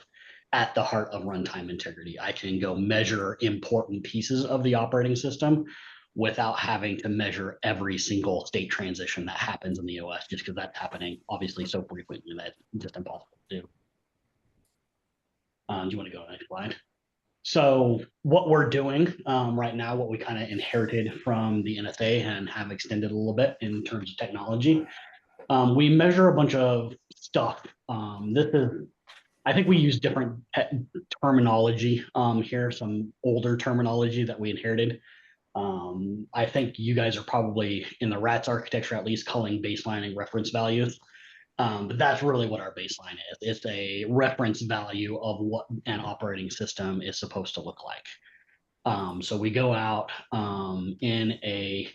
at the heart of runtime integrity. I can go measure important pieces of the operating system without having to measure every single state transition that happens in the OS, just because that's happening obviously so frequently that it's just impossible to do. Do you want to go to the next slide? So what we're doing right now, what we kind of inherited from the NSA and have extended a little bit in terms of technology, we measure a bunch of stuff. I think we use different terminology here, some older terminology that we inherited. I think you guys are probably in the RATS architecture at least calling baselining reference values. But that's really what our baseline is. It's a reference value of what an operating system is supposed to look like. So we go out in a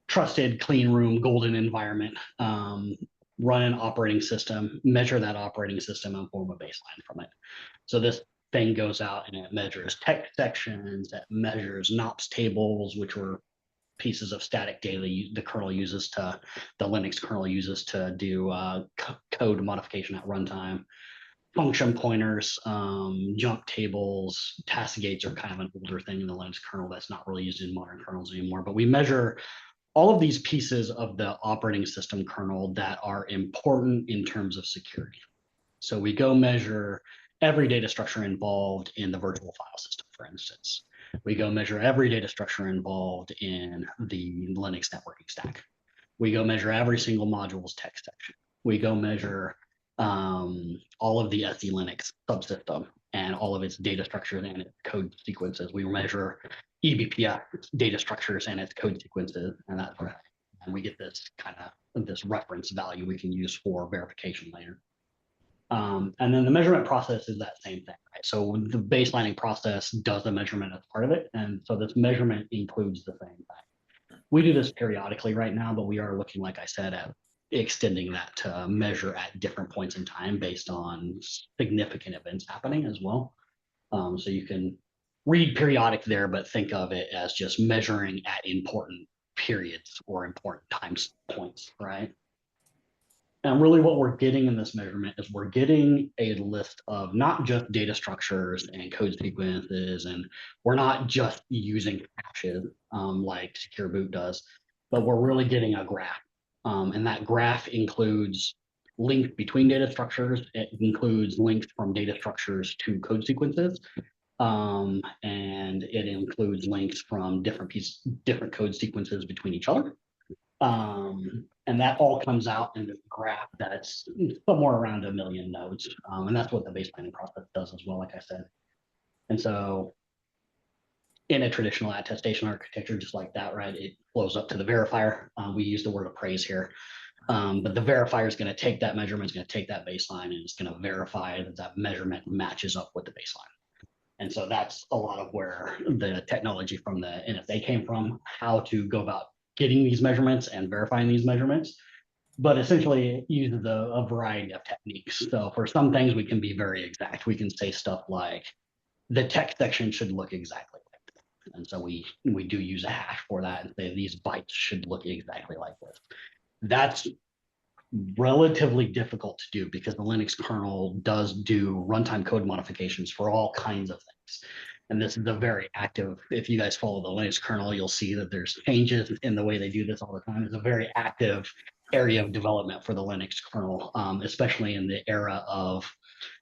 trusted, clean room, golden environment, run an operating system, measure that operating system, and form a baseline from it. So this thing goes out and it measures text sections, it measures NOPS tables, which were pieces of static data the kernel uses to, the Linux kernel uses to do code modification at runtime. Function pointers, jump tables, task gates are kind of an older thing in the Linux kernel that's not really used in modern kernels anymore. But we measure all of these pieces of the operating system kernel that are important in terms of security. So we go measure every data structure involved in the virtual file system, for instance. We go measure every data structure involved in the Linux networking stack. We go measure every single module's text section. We go measure all of the SE Linux subsystem and all of its data structures and its code sequences. We measure eBPF data structures and its code sequences and that sort of thing. And we get this kind of this reference value we can use for verification later. And then the measurement process is that same thing, right? So the baselining process does the measurement as part of it. And so this measurement includes the same thing. We do this periodically right now, but we are looking, like I said, at extending that to measure at different points in time based on significant events happening as well. So you can read periodic there, but think of it as just measuring at important periods or important time points, right? And really what we're getting in this measurement is we're getting a list of not just data structures and code sequences, and we're not just using hashes like Secure Boot does, but we're really getting a graph. And that graph includes links between data structures. It includes links from data structures to code sequences. And it includes links from different code sequences between each other. And that all comes out in this graph that's somewhere around 1 million nodes. And that's what the baselining process does as well, like I said. And so in a traditional attestation architecture, just like that, right, it flows up to the verifier. We use the word appraise here. But the verifier is going to take that measurement, it's going to take that baseline, and it's going to verify that that measurement matches up with the baseline. And so that's a lot of where the technology from the NSA came from, how to go about getting these measurements and verifying these measurements. But essentially it uses a variety of techniques. So for some things we can be very exact. We can say stuff like the text section should look exactly like this. And so we do use a hash for that and say these bytes should look exactly like this. That's relatively difficult to do because the Linux kernel does do runtime code modifications for all kinds of things. And this is a very active, if you guys follow the Linux kernel, you'll see that there's changes in the way they do this all the time. It's a very active area of development for the Linux kernel, especially in the era of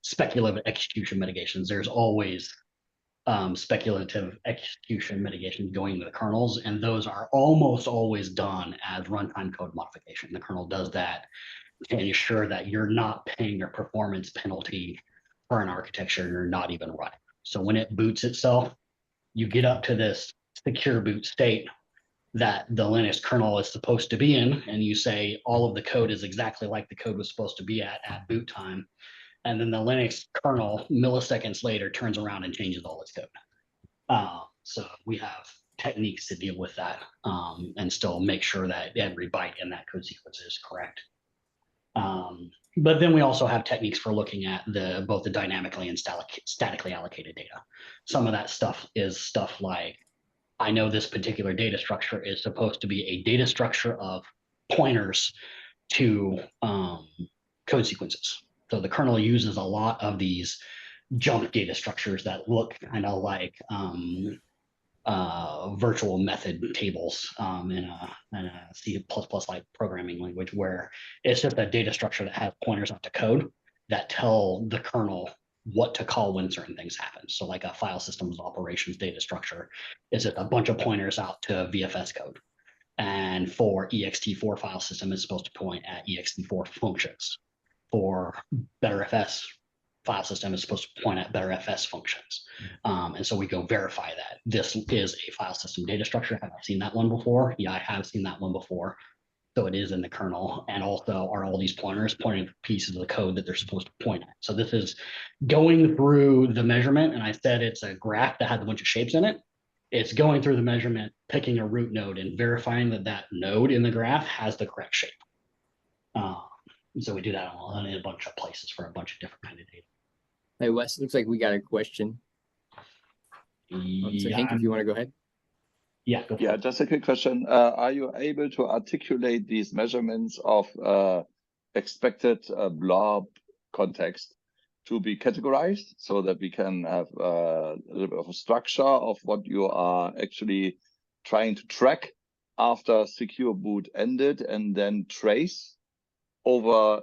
speculative execution mitigations. There's always speculative execution mitigations going to the kernels, and those are almost always done as runtime code modification. The kernel does that to ensure that you're not paying a performance penalty for an architecture you're not even running. So when it boots itself, you get up to this secure boot state, that the Linux kernel is supposed to be in, and you say all of the code is exactly like the code was supposed to be at boot time, and then the Linux kernel milliseconds later turns around and changes all its code. So we have techniques to deal with that and still make sure that every byte in that code sequence is correct. But then we also have techniques for looking at both the dynamically and statically allocated data. Some of that stuff is stuff like, I know this particular data structure is supposed to be a data structure of pointers to code sequences. So the kernel uses a lot of these jump data structures that look kind of like virtual method tables in a C++ like programming language, where it's just a data structure that has pointers out to code that tell the kernel what to call when certain things happen. So like a file systems operations data structure is just a bunch of pointers out to VFS code. And for ext4 file system, it's supposed to point at ext4 functions. For BetterFS file system, is supposed to point at BetterFS functions. And so we go verify that this is a file system data structure. Have I seen that one before? Yeah, I have seen that one before. So it is in the kernel. And also, are all these pointers pointing to pieces of the code that they're supposed to point at? So this is going through the measurement. And I said it's a graph that has a bunch of shapes in it. It's going through the measurement, picking a root node and verifying that that node in the graph has the correct shape. So we do that in a bunch of places for a bunch of different kind of data. Hey, Wes, looks like we got a question. So Hank, if you want to go ahead. Yeah, go for it. Just a quick question. Are you able to articulate these measurements of expected blob context to be categorized so that we can have a little bit of a structure of what you are actually trying to track after secure boot ended, and then trace over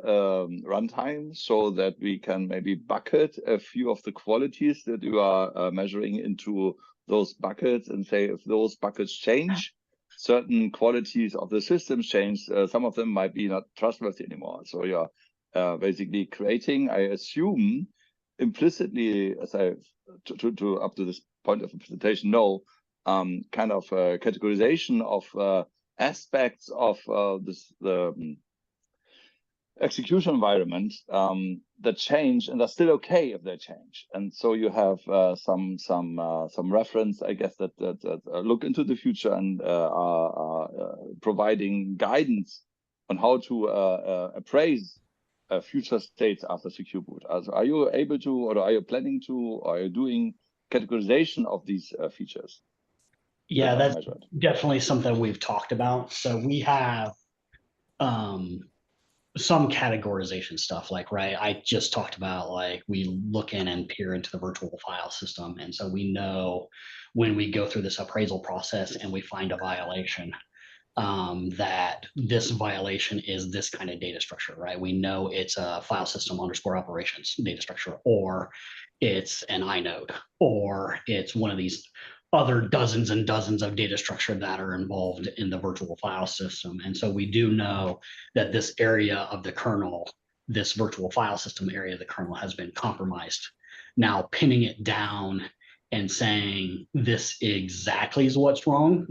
runtime, so that we can maybe bucket a few of the qualities that you are measuring into those buckets, and say if those buckets change, certain qualities of the system change, some of them might be not trustworthy anymore. So you're basically creating, I assume, implicitly, as I to up to this point of the presentation, kind of categorization of aspects of the execution environment that change and are still okay if they change. And so you have some reference, I guess, that look into the future and are providing guidance on how to appraise future states after secure boot. Also, are you able to, or are you planning to, or are you doing categorization of these features? Yeah, that's definitely something we've talked about. So we have some categorization stuff, like, right, I just talked about, like, we look in and peer into the virtual file system. And so we know when we go through this appraisal process and we find a violation, that this violation is this kind of data structure, right? We know it's a file system underscore operations data structure, or it's an inode, or it's one of these other dozens and dozens of data structure that are involved in the virtual file system. And so we do know that this area of the kernel, this virtual file system area of the kernel, has been compromised. Now, pinning it down and saying this exactly is what's wrong,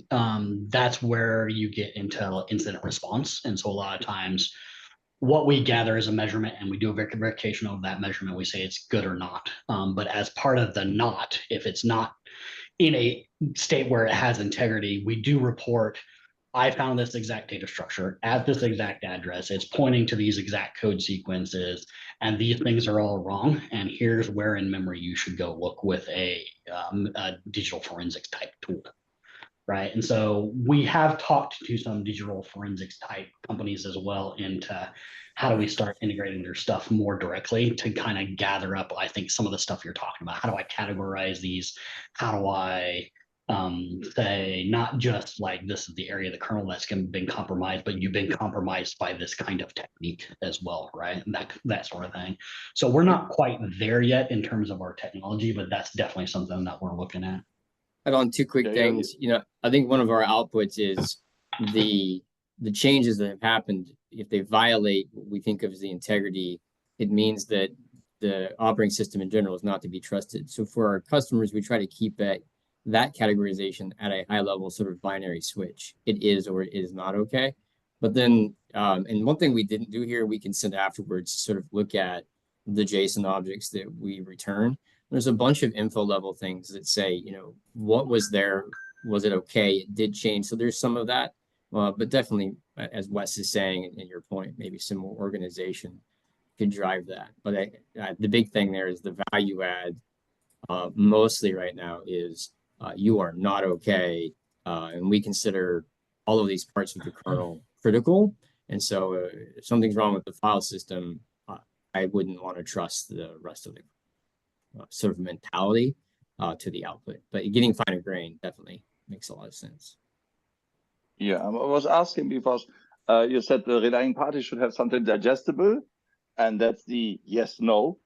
that's where you get into incident response. And so a lot of times what we gather is a measurement, and we do a verification of that measurement. We say it's good or not. But as part of the not, if it's not in a state where it has integrity, we do report, I found this exact data structure at this exact address. It's pointing to these exact code sequences, and these things are all wrong. And here's where in memory you should go look with a digital forensics type tool, right? And so we have talked to some digital forensics type companies as well into how do we start integrating their stuff more directly to kind of gather up, I think, some of the stuff you're talking about. How do I categorize these? How do I say not just like this is the area of the kernel that's been compromised, but you've been compromised by this kind of technique as well, right? And that sort of thing. So we're not quite there yet in terms of our technology, but that's definitely something that we're looking at. Add on two quick things. You know, I think one of our outputs is the changes that have happened. If they violate what we think of as the integrity, it means that the operating system in general is not to be trusted. So for our customers, we try to keep that that categorization at a high level sort of binary switch. It is or it is not okay. But then, and one thing we didn't do here, we can send afterwards to sort of look at the JSON objects that we return. There's a bunch of info level things that say, you know, what was there? Was it okay? It did change. So there's some of that, but definitely, as Wes is saying, and your point, maybe some more organization could drive that. But the big thing there is the value add. Mostly right now is you are not okay, and we consider all of these parts of the kernel critical. And so if something's wrong with the file system, I wouldn't want to trust the rest of the sort of mentality to the output. But getting finer grain definitely makes a lot of sense. Yeah, I was asking because you said the relying party should have something digestible, and that's the yes, no,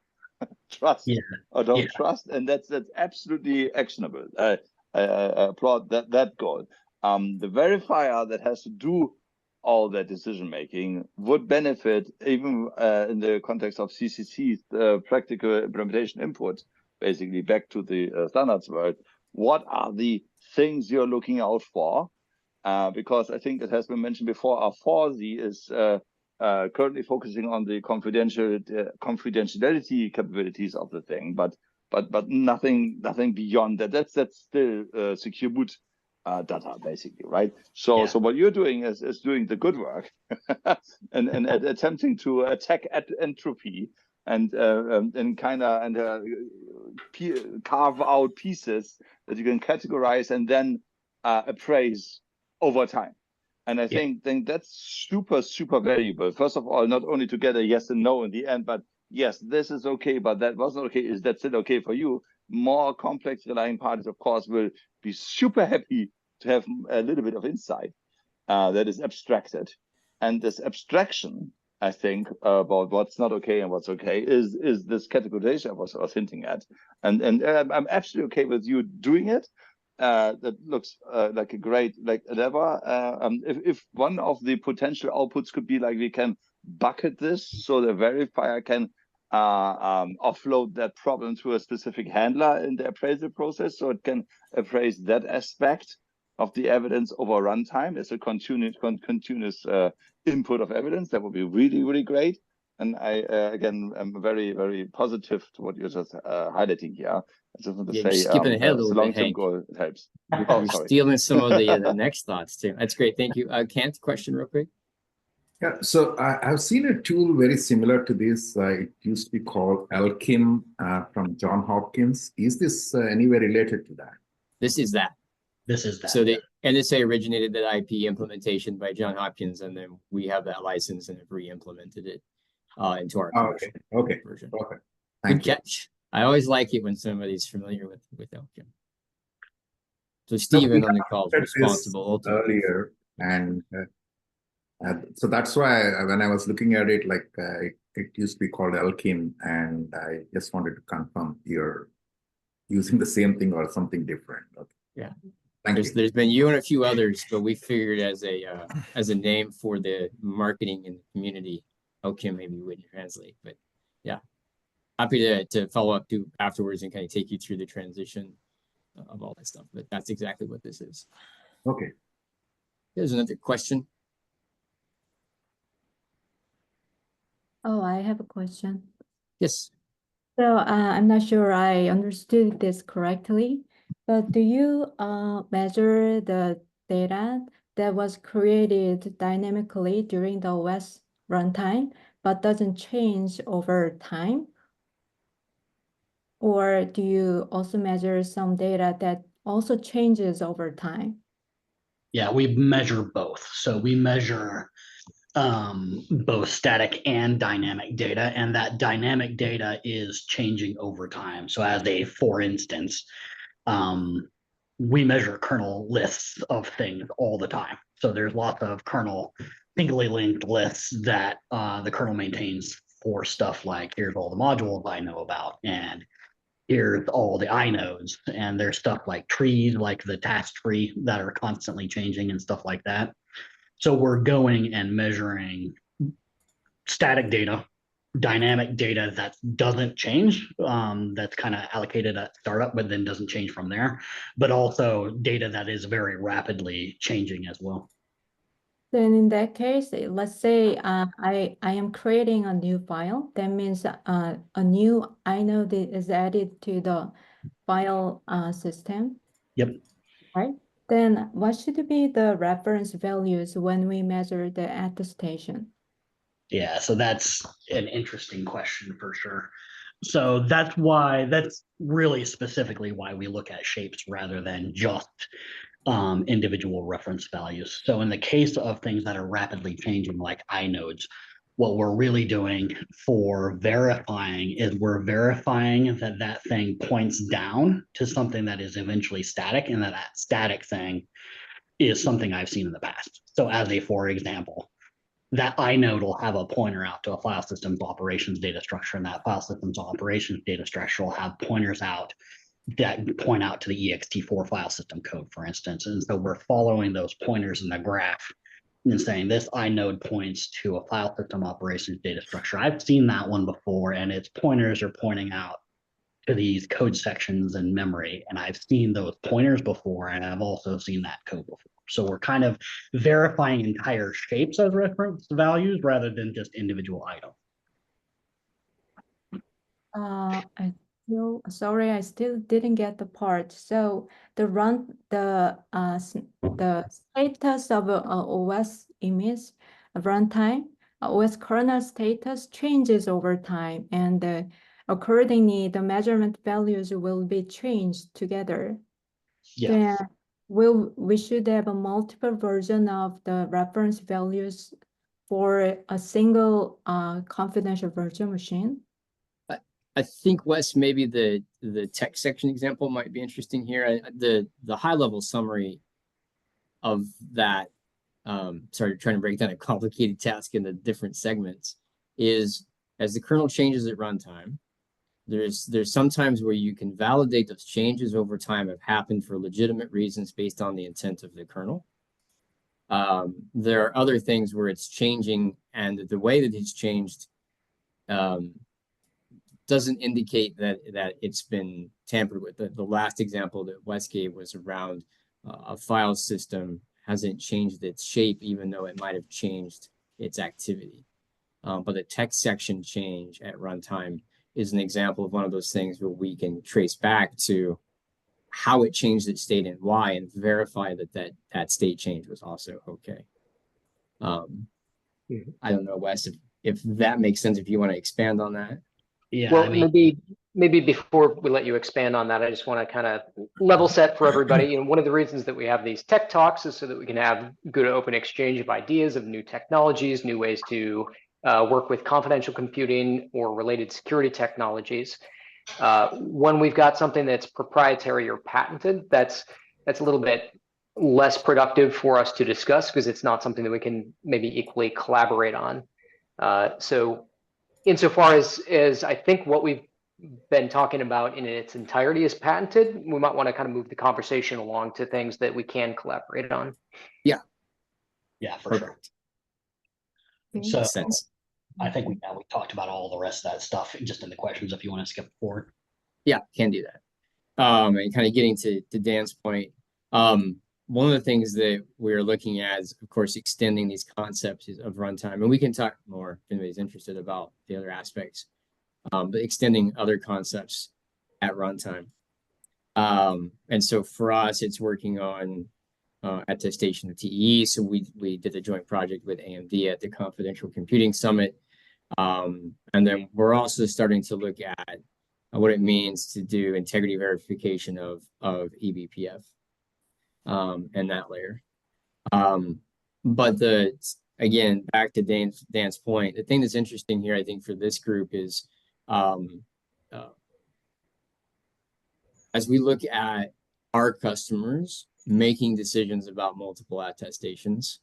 trust or don't trust, and that's absolutely actionable. I applaud that goal. The verifier that has to do all that decision making would benefit even in the context of CCC's practical implementation input, basically back to the standards world. What are the things you're looking out for? Because I think it has been mentioned before, our 4Z is currently focusing on the confidentiality capabilities of the thing, but nothing beyond that. That's still secure boot data, basically, right? So what you're doing is doing the good work and attempting to attack entropy and carve out pieces that you can categorize and then appraise over time. And I think that's super valuable. First of all, not only to get a yes and no in the end, but yes, this is okay, but that wasn't okay. Is that still okay for you? More complex relying parties, of course, will be super happy to have a little bit of insight that is abstracted. And this abstraction, I think, about what's not okay and what's okay is this categorization I was hinting at. And I'm absolutely okay with you doing it. That looks like a great endeavor. If one of the potential outputs could be like we can bucket this so the verifier can offload that problem to a specific handler in the appraisal process, so it can appraise that aspect of the evidence over runtime as a continuous input of evidence, that would be really great. And I again am very positive to what you're just highlighting here. I just want to say, skipping ahead a little bit, long-term goal, it helps. You're stealing some of the next thoughts too. That's great. Thank you. Kent, question real quick. Yeah, so I've seen a tool very similar to this. It used to be called Alkim from Johns Hopkins. Is this anywhere related to that? This is that. This is that. So the NSA originated that IP implementation by Johns Hopkins, and then we have that license and have re-implemented it into our version. Perfect. Good catch. I always like it when somebody's familiar with Alkim. So Stephen on the call is responsible earlier, and so that's why when I was looking at it, like it used to be called Alkim, and I just wanted to confirm you're using the same thing or something different. Okay. Yeah. There's been you and a few others, but we figured as a name for the marketing in the community, Alkim maybe wouldn't translate, but yeah, happy to follow up to afterwards and kind of take you through the transition of all that stuff. But that's exactly what this is. Okay. There's another question. Oh, I have a question. Yes. So I'm not sure I understood this correctly, but do you measure the data that was created dynamically during the OS runtime, but doesn't change over time? Or do you also measure some data that also changes over time? Yeah, we measure both. So we measure both static and dynamic data, and that dynamic data is changing over time. So for instance, we measure kernel lists of things all the time. So there's lots of kernel pinkly linked lists that the kernel maintains for stuff like, here's all the modules I know about, and here's all the inodes, and there's stuff like trees, like the task tree, that are constantly changing and stuff like that. So we're going and measuring static data dynamic data that doesn't change, that's kind of allocated at startup, but then doesn't change from there, but also data that is very rapidly changing as well. Then in that case, let's say I am creating a new file. That means a new inode is added to the file system. Yep. Right. Then what should be the reference values when we measure the attestation? Yeah, so that's an interesting question for sure. So that's really specifically why we look at shapes rather than just individual reference values. So in the case of things that are rapidly changing, like inodes, what we're really doing for verifying is we're verifying that that thing points down to something that is eventually static, and that that static thing is something I've seen in the past. So for example, that inode will have a pointer out to a file system's operations data structure, and that file system's operations data structure will have pointers out that point out to the ext4 file system code, for instance. And so we're following those pointers in the graph and saying this inode points to a file system operations data structure. I've seen that one before, and its pointers are pointing out to these code sections in memory. And I've seen those pointers before, and I've also seen that code before. So we're kind of verifying entire shapes as reference values rather than just individual items. I still didn't get the part. So the status of OS image runtime, OS kernel status changes over time, and accordingly, the measurement values will be changed together. Yeah. Then we should have a multiple version of the reference values for a single confidential virtual machine. I think, Wes, maybe the tech section example might be interesting here. The high level summary of that, sorry, trying to break down a complicated task into different segments, is as the kernel changes at runtime, there's sometimes where you can validate those changes over time have happened for legitimate reasons based on the intent of the kernel. There are other things where it's changing, and the way that it's changed doesn't indicate that it's been tampered with. The last example that Wes gave was around a file system hasn't changed its shape, even though it might have changed its activity. But the text section change at runtime is an example of one of those things where we can trace back to how it changed its state and why, and verify that state change was also okay. I don't know, Wes, if that makes sense, if you want to expand on that. Yeah, well, maybe before we let you expand on that, I just want to kind of level set for everybody. And one of the reasons that we have these tech talks is so that we can have good open exchange of ideas, of new technologies, new ways to work with confidential computing or related security technologies. When we've got something that's proprietary or patented, that's a little bit less productive for us to discuss, because it's not something that we can maybe equally collaborate on. So insofar as I think what we've been talking about in its entirety is patented, we might want to kind of move the conversation along to things that we can collaborate on. Yeah, for sure. Okay. So Sense. I think we talked about all the rest of that stuff just in the questions, if you want to skip forward. Yeah, can do that. And kind of getting to Dan's point, one of the things that we're looking at is, of course, extending these concepts of runtime. And we can talk more if anybody's interested about the other aspects, but extending other concepts at runtime. And so for us, it's working on attestation of TEE. So we did a joint project with AMD at the Confidential Computing Summit. And then we're also starting to look at what it means to do integrity verification of eBPF and that layer. But again, back to Dan's point, the thing that's interesting here, I think, for this group is as we look at our customers making decisions about multiple attestations,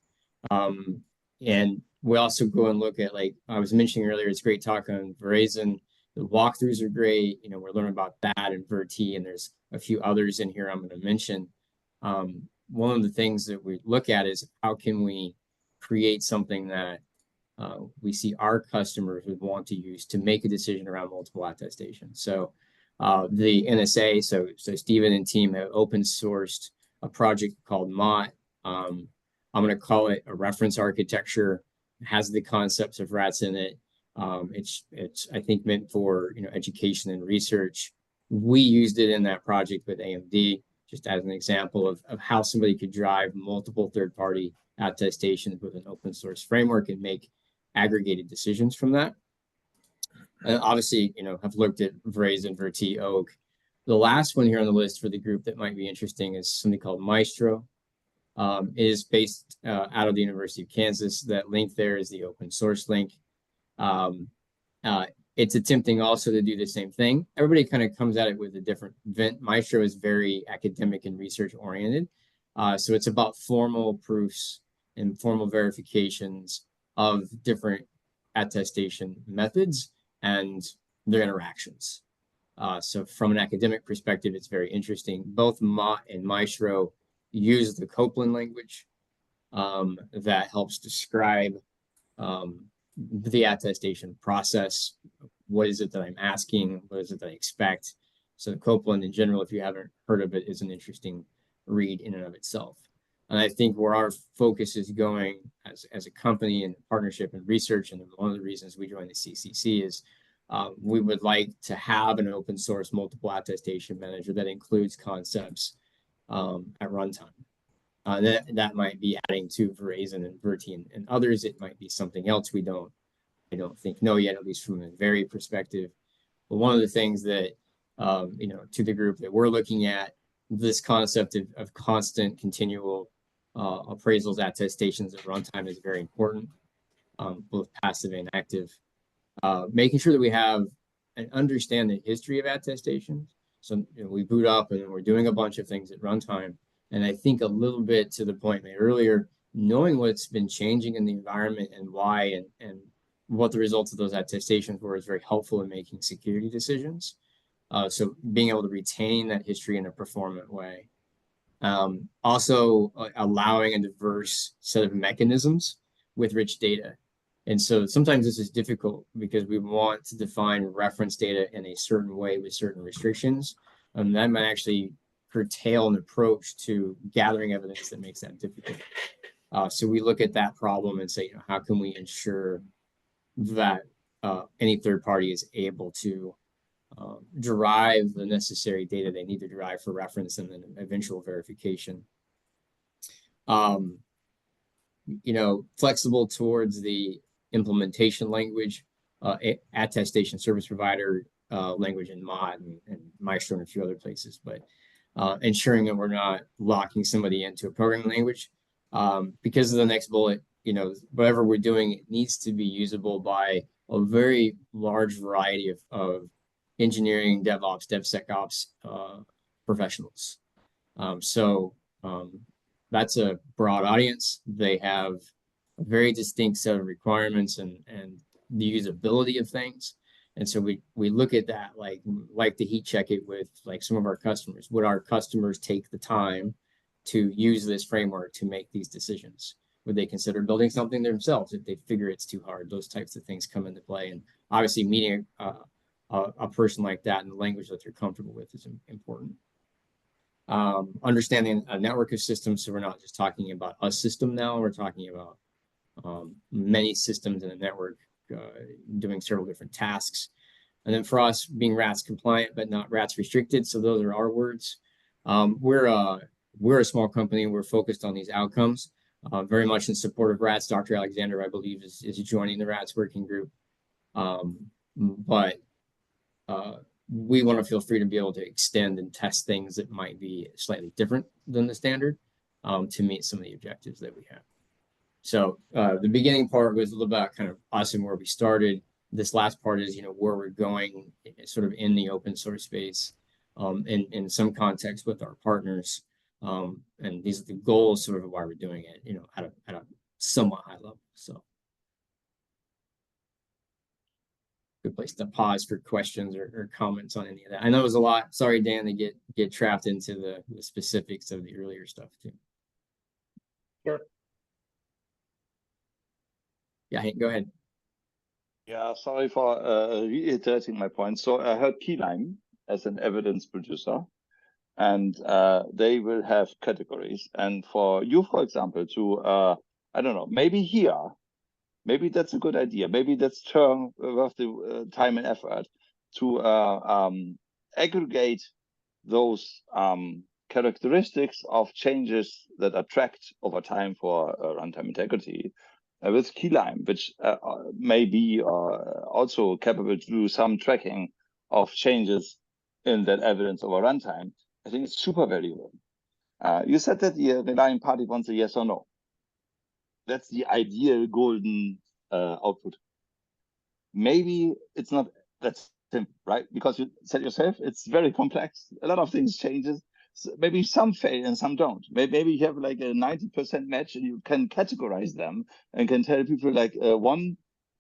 and we also go and look at, like I was mentioning earlier, it's great talk on Verizon. The walkthroughs are great. You know, we're learning about that and Verti, and there's a few others in here I'm going to mention. One of the things that we look at is how can we create something that we see our customers would want to use to make a decision around multiple attestations. So the NSA, so Stephen and team have open sourced a project called MOT. I'm going to call it a reference architecture. It has the concepts of rats in it. It's I think meant for education and research. We used it in that project with AMD, just as an example of how somebody could drive multiple third-party attestations with an open source framework and make aggregated decisions from that. And obviously, I've looked at Verizon, Verti, Oak. The last one here on the list for the group that might be interesting is something called Maestro. It is based out of the University of Kansas. That link there is the open source link. It's attempting also to do the same thing. Everybody kind of comes at it with a different vent. Maestro is very academic and research oriented. So it's about formal proofs and formal verifications of different attestation methods and their interactions. So from an academic perspective, it's very interesting. Both Mott and Maestro use the Copeland language that helps describe the attestation process. What is it that I'm asking? What is it that I expect? So Copeland in general, if you haven't heard of it, is an interesting read in and of itself. And I think where our focus is going as a company and partnership and research, and one of the reasons we joined the CCC is we would like to have an open source multiple attestation manager that includes concepts at runtime. That might be adding to Verizon and Verti and others. It might be something else I don't think know yet, at least from a very perspective. But one of the things that to the group that we're looking at, this concept of constant continual appraisals, attestations at runtime is very important, both passive and active. Making sure that we have and understand the history of attestations. So we boot up and we're doing a bunch of things at runtime. And I think a little bit to the point made earlier, knowing what's been changing in the environment and why and what the results of those attestations were is very helpful in making security decisions. So being able to retain that history in a performant way. Also allowing a diverse set of mechanisms with rich data. And so sometimes this is difficult because we want to define reference data in a certain way with certain restrictions. That might actually curtail an approach to gathering evidence that makes that difficult. So we look at that problem and say, how can we ensure that any third party is able to derive the necessary data they need to derive for reference and then eventual verification. Flexible towards the implementation language, attestation service provider language in Mod and Maestro and a few other places, but ensuring that we're not locking somebody into a programming language. Because of the next bullet, whatever we're doing, it needs to be usable by a very large variety of engineering, DevOps, DevSecOps professionals. That's a broad audience. They have a very distinct set of requirements and the usability of things. And so we look at that like to heat check it with like some of our customers. Would our customers take the time to use this framework to make these decisions? Would they consider building something themselves if they figure it's too hard? Those types of things come into play. And obviously meeting a person like that in the language that they're comfortable with is important. Understanding a network of systems, so we're not just talking about a system now, we're talking about many systems in a network doing several different tasks. And then for us, being RATS compliant, but not RATS restricted, so those are our words. We're a small company, we're focused on these outcomes, very much in support of RATS. Dr. Alexander, I believe, is joining the RATS working group. But we want to feel free to be able to extend and test things that might be slightly different than the standard to meet some of the objectives that we have. So the beginning part was a little about kind of us and where we started. This last part is, where we're going sort of in the open source space in some context with our partners. And these are the goals sort of why we're doing it, at a somewhat high level. So good place to pause for questions or comments on any of that. I know it was a lot. Sorry, Dan, to get trapped into the specifics of the earlier stuff too. Sure. Yeah. Go ahead. Yeah, sorry for reiterating my point. So I heard key lime as an evidence producer, and they will have categories. And for you, for example, to I don't know, maybe that's a good idea. Maybe that's worth the time and effort to aggregate those characteristics of changes that are tracked over time for runtime integrity with keylime, which may be also capable to do some tracking of changes in that evidence over runtime. I think it's super valuable. You said that the relying party wants a yes or no. That's the ideal golden output. Maybe it's not that simple, right? Because you said yourself, it's very complex. A lot of things changes. So maybe some fail and some don't. Maybe you have like a 90% match and you can categorize them and can tell people like 1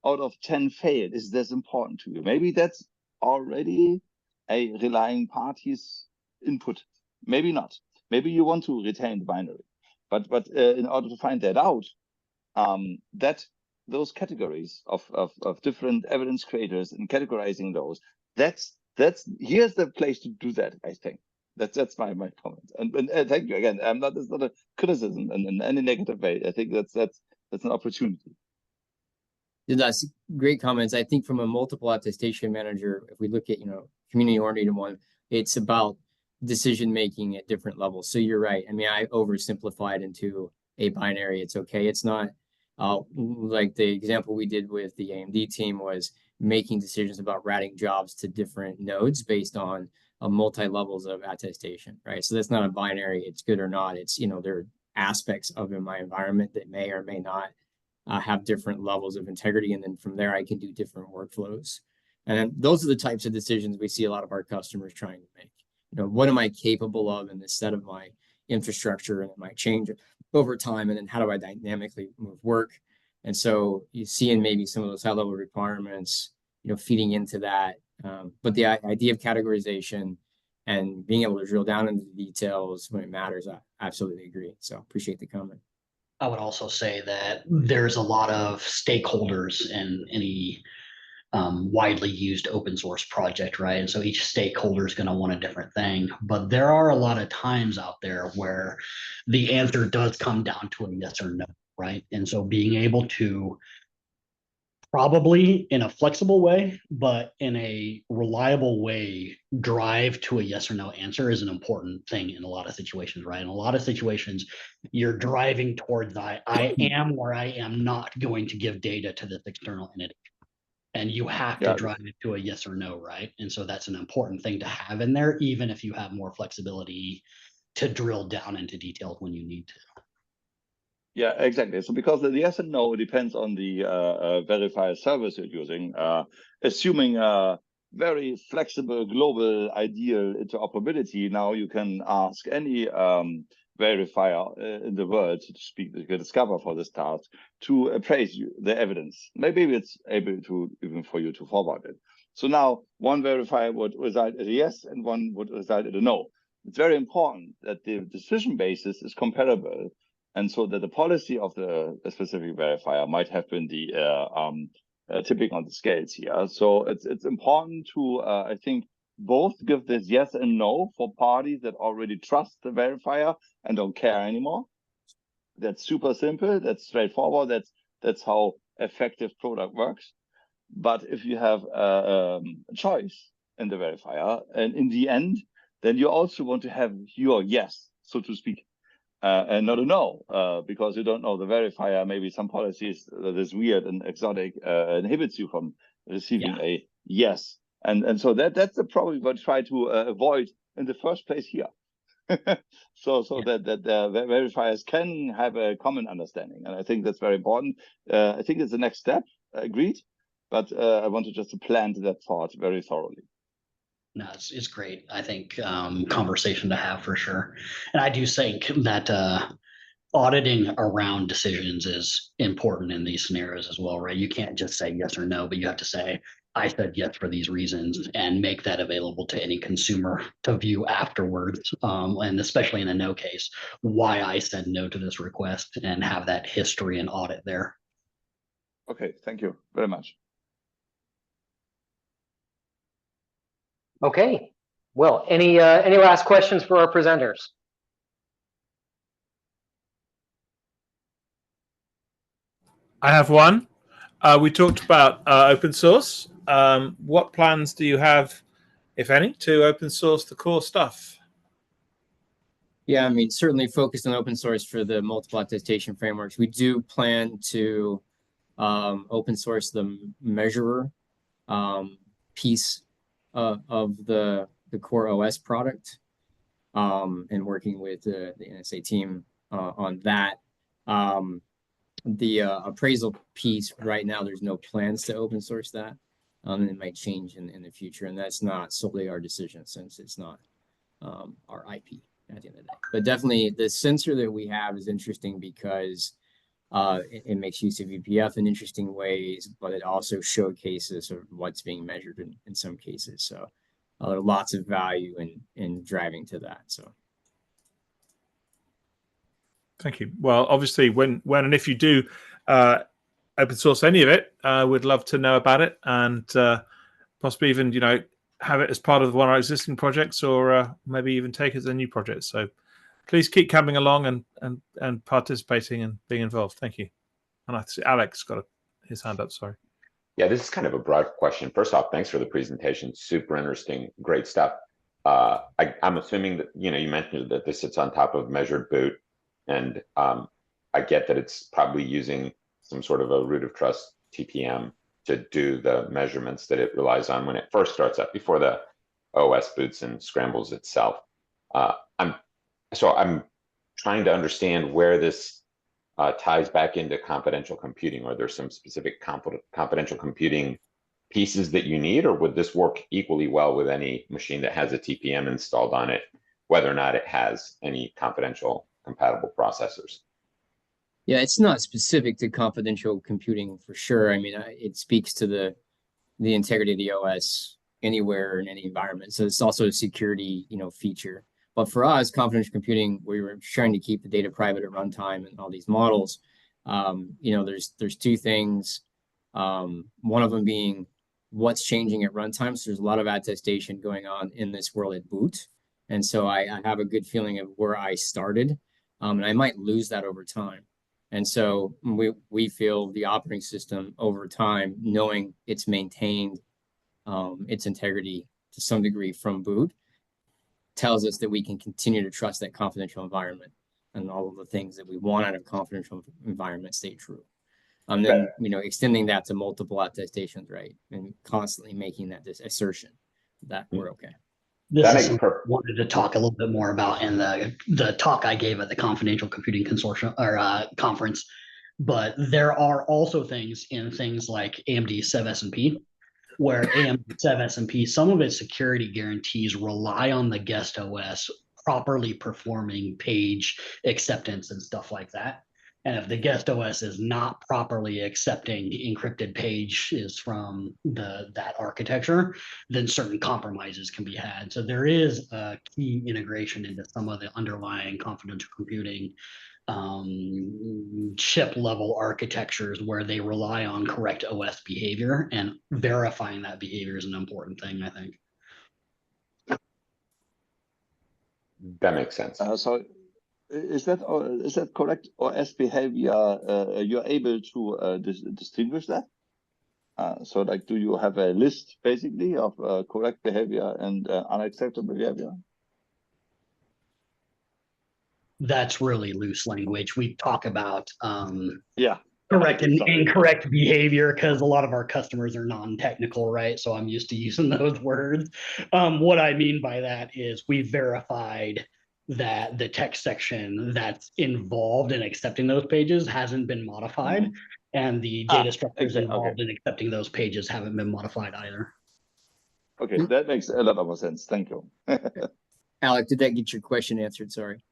out of 10 failed. Is this important to you? Maybe that's already a relying party's input. Maybe not. Maybe you want to retain the binary. But in order to find that out, those categories of different evidence creators and categorizing those, here's the place to do that, I think. That's my comment. And thank you again. It's not a criticism in any negative way. I think that's an opportunity. Yeah, that's great comments. I think from a multiple attestation manager, if we look at community-oriented one, it's about decision making at different levels. So you're right. I mean, I oversimplified into a binary. It's okay. It's not like the example we did with the AMD team was making decisions about routing jobs to different nodes based on multi-levels of attestation, right? So that's not a binary, it's good or not. It's, there are aspects of in my environment that may or may not have different levels of integrity. And then from there, I can do different workflows. And those are the types of decisions we see a lot of our customers trying to make. What am I capable of in the set of my infrastructure, and it might change over time, and then how do I dynamically move work? And so you see in maybe some of those high-level requirements, feeding into that. But the idea of categorization and being able to drill down into the details when it matters, I absolutely agree. So appreciate the comment. I would also say that there's a lot of stakeholders in any widely used open source project, right? And so each stakeholder is going to want a different thing. But there are a lot of times out there where the answer does come down to a yes or no, right? And so being able to probably in a flexible way, but in a reliable way, drive to a yes or no answer is an important thing in a lot of situations, right? In a lot of situations, you're driving towards I am or I am not going to give data to this external entity. And you have to drive it to a yes or no, right? And so that's an important thing to have in there, even if you have more flexibility to drill down into details when you need to. Yeah, exactly. So because the yes and no depends on the verifier service you're using, assuming a very flexible global ideal interoperability, now you can ask any verifier in the world, so to speak, that you can discover for this task to appraise you, the evidence. Maybe it's able to even for you to forward it. So now one verifier would result in a yes and one would result in a no. It's very important that the decision basis is comparable, and so that the policy of the specific verifier might have been the tipping on the scales here. So it's important to, I think, both give this yes and no for parties that already trust the verifier and don't care anymore. That's super simple. That's straightforward. That's how effective product works. But if you have a choice in the verifier, and in the end, then you also want to have your yes, so to speak. And not a no, because you don't know the verifier. Maybe some policies that is weird and exotic inhibits you from receiving a yes. And so that's the problem we try to avoid in the first place here. so that the verifiers can have a common understanding. And I think that's very important. I think it's the next step, agreed. But I wanted just to plant that thought very thoroughly. No, it's great. I think conversation to have for sure. And I do think that auditing around decisions is important in these scenarios as well, right? You can't just say yes or no, but you have to say, I said yes for these reasons, and make that available to any consumer to view afterwards. And especially in a no case, why I said no to this request, and have that history and audit there. Okay, thank you very much. Okay. Well, any last questions for our presenters? I have one. We talked about open source. What plans do you have, if any, to open source the core stuff? Yeah, I mean, certainly focused on open source for the multiple attestation frameworks. We do plan to open source the measurer piece of the core OS product, and working with the NSA team on that. The appraisal piece right now, there's no plans to open source that. And it might change in the future, and that's not solely our decision since it's not our IP at the end of the day. But definitely the sensor that we have is interesting because it makes use of VPF in interesting ways, but it also showcases sort of what's being measured in some cases. So there are lots of value in driving to that. So. Thank you. Well, obviously, when and if you do open source any of it, we'd love to know about it, and possibly even have it as part of one of our existing projects, or maybe even take it as a new project. So please keep coming along and participating and being involved. Thank you. And I see Alex got his hand up. Sorry. Yeah, this is kind of a broad question. First off, thanks for the presentation. Super interesting, great stuff. I'm assuming that you mentioned that this sits on top of measured boot. And I get that it's probably using some sort of a root of trust TPM to do the measurements that it relies on when it first starts up, before the OS boots and scrambles itself. I'm trying to understand where this ties back into confidential computing. Are there some specific confidential computing pieces that you need, or would this work equally well with any machine that has a TPM installed on it, whether or not it has any confidential compatible processors? Yeah, it's not specific to confidential computing for sure. I mean, it speaks to the integrity of the OS anywhere in any environment. So it's also a security, feature. But for us, confidential computing, we were trying to keep the data private at runtime and all these models. There's two things. One of them being what's changing at runtime. So there's a lot of attestation going on in this world at boot. And so I have a good feeling of where I started. And I might lose that over time. And so we feel the operating system over time, knowing it's maintained its integrity to some degree from boot, tells us that we can continue to trust that confidential environment, and all of the things that we want out of confidential environment stay true. And then, extending that to multiple attestations, right? And constantly making that this assertion that we're okay. This is something I wanted to talk a little bit more about in the talk I gave at the Confidential Computing Consortium or conference. But there are also things in things like AMD SEV-SMP, where AMD SEV-SMP, some of its security guarantees rely on the guest OS properly performing page acceptance and stuff like that. And if the guest OS is not properly accepting encrypted pages from that architecture, then certain compromises can be had. So there is a key integration into some of the underlying confidential computing chip level architectures where they rely on correct OS behavior, and verifying that behavior is an important thing, I think. That makes sense. So is that correct OS behavior? You're able to distinguish that? So like, do you have a list basically of correct behavior and unacceptable behavior? That's really loose language. We talk about correct and incorrect behavior because a lot of our customers are non-technical, right? So I'm used to using those words. What I mean by that is we verified that the text section that's involved in accepting those pages hasn't been modified, and the data structures involved in accepting those pages haven't been modified either. Okay, that makes a lot of sense. Thank you. Alec, did that get your question answered? Sorry.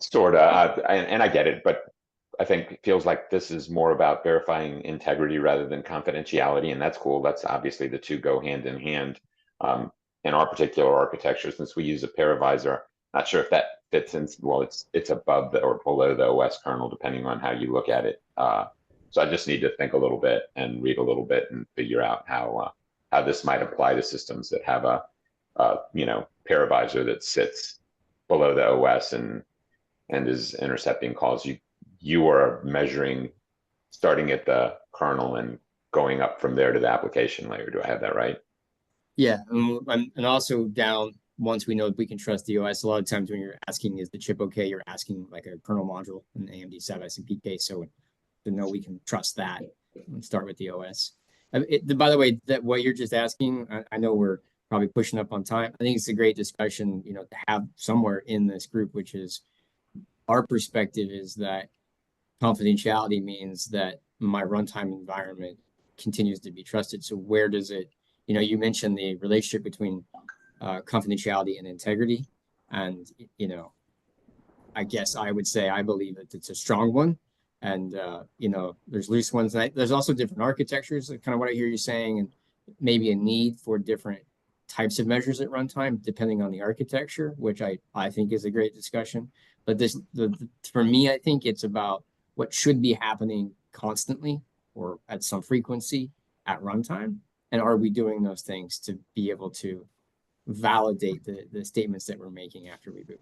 Sort of, and I get it, but I think it feels like this is more about verifying integrity rather than confidentiality, and that's cool. That's obviously the two go hand in hand. In our particular architecture, since we use a paravisor, not sure if that fits in. Well, it's above or below the OS kernel, depending on how you look at it. So I just need to think a little bit and read a little bit and figure out how this might apply to systems that have a paravisor that sits below the OS and is intercepting calls. You are measuring starting at the kernel and going up from there to the application layer. Do I have that right? Yeah, and also down once we know we can trust the OS. A lot of times when you're asking is the chip okay, you're asking like a kernel module in AMD 7 and PK. So to know we can trust that and start with the OS. By the way, that what you're just asking, I know we're probably pushing up on time. I think it's a great discussion, to have somewhere in this group, which is our perspective is that confidentiality means that my runtime environment continues to be trusted. So where does it, you mentioned the relationship between confidentiality and integrity. And, I guess I would say I believe that it's a strong one. And, there's loose ones. There's also different architectures, kind of what I hear you saying, and maybe a need for different types of measures at runtime, depending on the architecture, which I think is a great discussion. But for me, I think it's about what should be happening constantly or at some frequency at runtime. And are we doing those things to be able to validate the statements that we're making after we boot?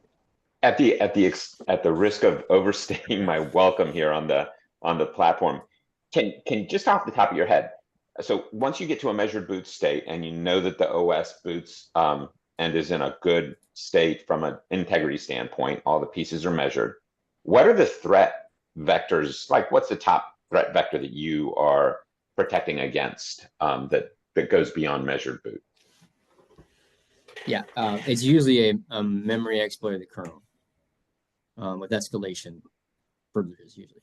At the risk of overstaying my welcome here on the platform, can just off the top of your head, so once you get to a measured boot state and you know that the OS boots and is in a good state from an integrity standpoint, all the pieces are measured. What are the threat vectors? Like, what's the top threat vector that you are protecting against that goes beyond measured boot? Yeah, it's usually a memory exploit of the kernel with escalation privileges usually.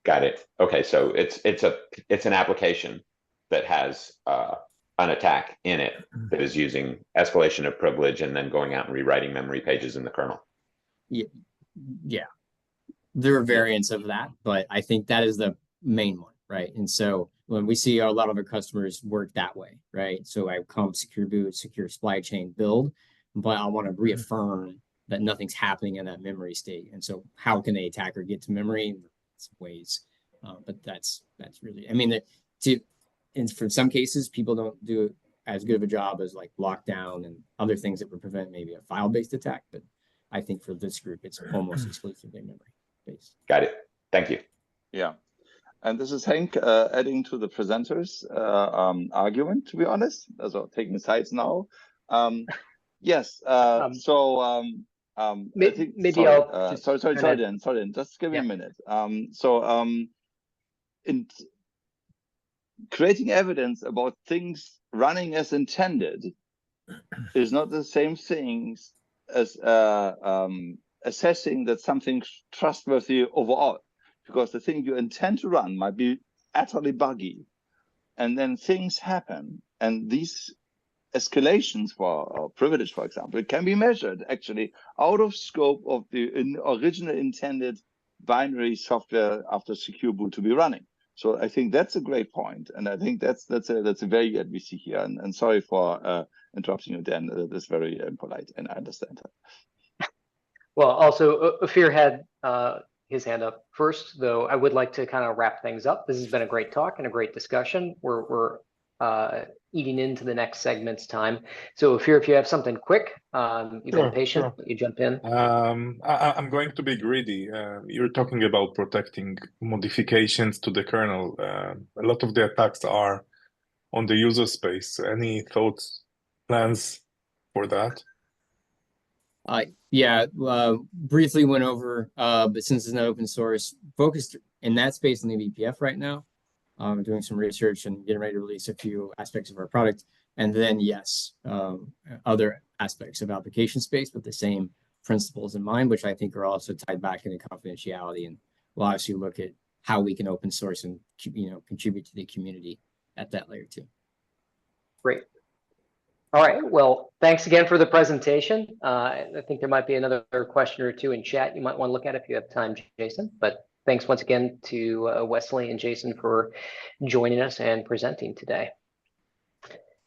Got it. Okay, so it's an application that has an attack in it that is using escalation of privilege and then going out and rewriting memory pages in the kernel. Yeah. There are variants of that, but I think that is the main one, right? And so when we see a lot of our customers work that way, right? So I come secure boot, secure supply chain build, but I want to reaffirm that nothing's happening in that memory state. And so how can the attacker get to memory? It's ways, but that's really, and for some cases, people don't do as good of a job as like lockdown and other things that would prevent maybe a file-based attack. But I think for this group, it's almost exclusively memory-based. Got it. Thank you. Yeah. And this is Henk adding to the presenters' argument, to be honest. So taking sides now. Yes. I think, maybe I'll just sorry, Dan. Just give me a minute. In creating evidence about things running as intended is not the same things as assessing that something's trustworthy overall, because the thing you intend to run might be utterly buggy, and then things happen, and these escalations for privilege, for example, can be measured actually out of scope of the original intended binary software after secure boot to be running. So I think that's a great point, and I think that's a very good we see here. And sorry for interrupting you, Dan. That's very impolite, and I understand that. Well, also, Ophir had his hand up first, though. I would like to kind of wrap things up. This has been a great talk and a great discussion. We're eating into the next segment's time. So Ophir, if you have something quick, you've been patient, you jump in. I'm going to be greedy. You're talking about protecting modifications to the kernel. A lot of the attacks are on the user space. Any thoughts, plans for that? Yeah, briefly went over, but since it's not open source, focused in that space in the VPF right now. Doing some research and getting ready to release a few aspects of our product. And then, yes, other aspects of application space with the same principles in mind, which I think are also tied back into confidentiality. And we'll obviously look at how we can open source and contribute to the community at that layer too. Great. All right. Well, thanks again for the presentation. I think there might be another question or two in chat you might want to look at if you have time, Jason. But thanks once again to Wesley and Jason for joining us and presenting today.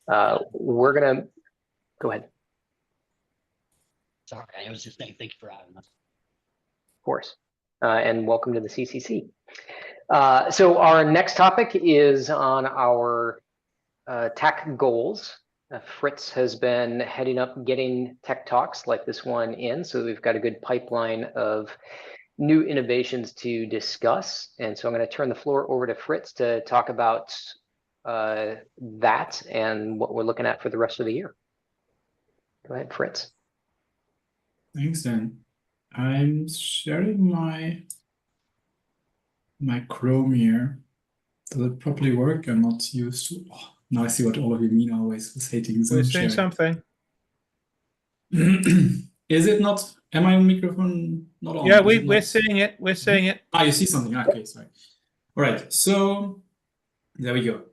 We're going to go ahead. Sorry, I was just saying thank you for having us. Of course. And welcome to the CCC. So our next topic is on our TAC goals. Fritz has been heading up getting tech talks like this one in, so we've got a good pipeline of new innovations to discuss. And so I'm going to turn the floor over to Fritz to talk about that and what we're looking at for the rest of the year. Go ahead, Fritz. Thanks, Dan. I'm sharing my Chrome here. Does it properly work? I'm not used to. Oh, now I see what all of you mean. I always was hating Zoom We're seeing sharing. something. Is it not? Am I on microphone not on? Yeah, Is it we're not? seeing it. We're seeing it. Ah, you see something. Okay, sorry. All right. So there we go.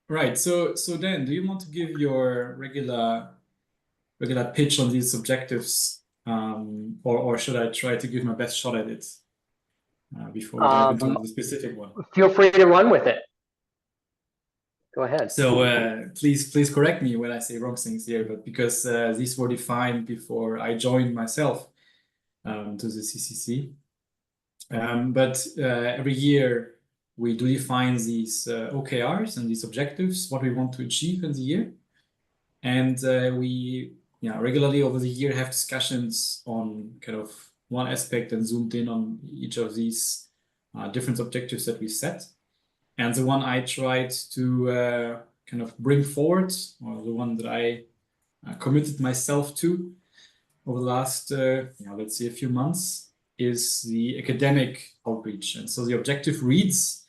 Right. So Dan, do you want to give your regular pitch on these objectives, or should I try to give my best shot at it before we dive into the specific one? Feel free to run with it. Go ahead. So please correct me when I say wrong things here, but because these were defined before I joined myself to the CCC. But every year we do define these OKRs and these objectives, what we want to achieve in the year. And we regularly over the year have discussions on kind of one aspect and zoomed in on each of these different objectives that we set. And the one I tried to kind of bring forward, or the one that I committed myself to over the last, let's say a few months, is the academic outreach. And so the objective reads,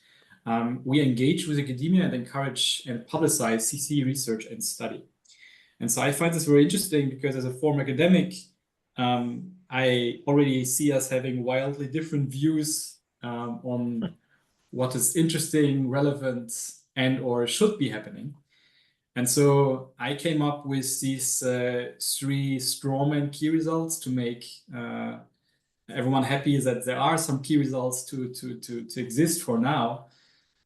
we engage with academia and encourage and publicize CC research and study. And so I find this very interesting because as a former academic, I already see us having wildly different views on what is interesting, relevant, and or should be happening. And so I came up with these 3 strawman key results to make everyone happy that there are some key results to exist for now.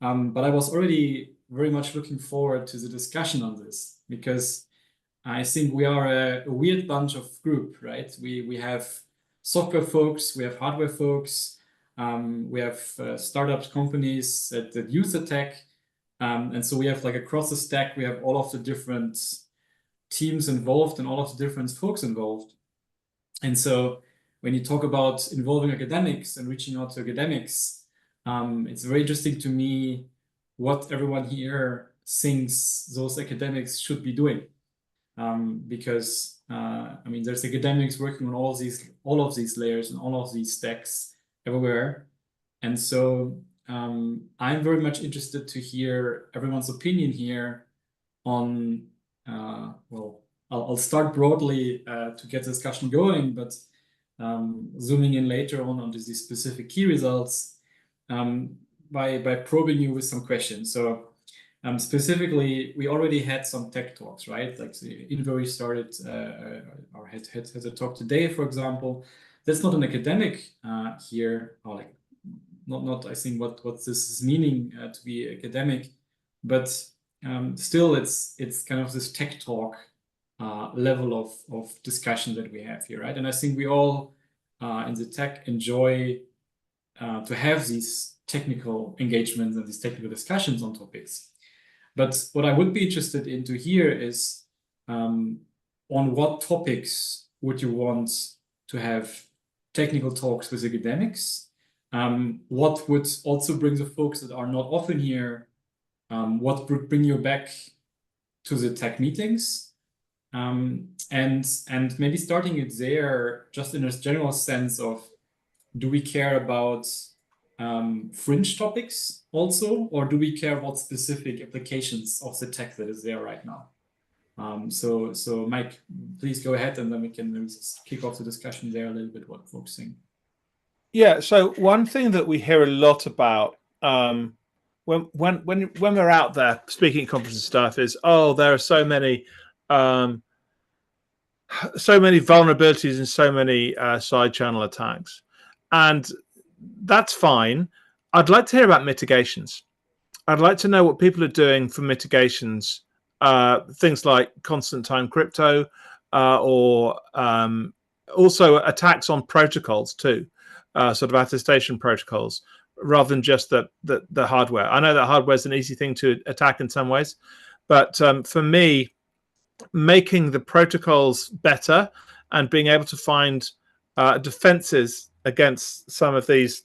But I was already very much looking forward to the discussion on this because I think we are a weird bunch of group, right? We have software folks, we have hardware folks, we have startup companies that use the tech. And so we have like across the stack, we have all of the different teams involved and all of the different folks involved. And so when you talk about involving academics and reaching out to academics, it's very interesting to me what everyone here thinks those academics should be doing. Because I mean, there's academics working on all of these layers and all of these stacks everywhere. And so I'm very much interested to hear everyone's opinion here on, well, I'll start broadly to get the discussion going, but zooming in later on these specific key results by probing you with some questions. So specifically, we already had some tech talks, right? Like the Invery started or had a talk today, for example. That's not an academic here, or like not I think what this is meaning to be academic, but still it's kind of this tech talk level of discussion that we have here, right? And I think we all in the tech enjoy to have these technical engagements and these technical discussions on topics. But what I would be interested in to hear is on what topics would you want to have technical talks with academics? What would also bring the folks that are not often here? What would bring you back to the tech meetings? And maybe starting it there, just in a general sense of, do we care about fringe topics also, or do we care about specific applications of the tech that is there right now? So Mike, please go ahead, and then we can kick off the discussion there a little bit, what folks think. Yeah, so one thing that we hear a lot about when we're out there speaking at conferences and stuff is, oh, there are so many vulnerabilities and so many side channel attacks, and that's fine. I'd like to hear about mitigations. I'd like to know what people are doing for mitigations, things like constant time crypto, or also attacks on protocols too, sort of attestation protocols. rather than just the hardware. I know that hardware is an easy thing to attack in some ways, but for me, making the protocols better and being able to find defenses against some of these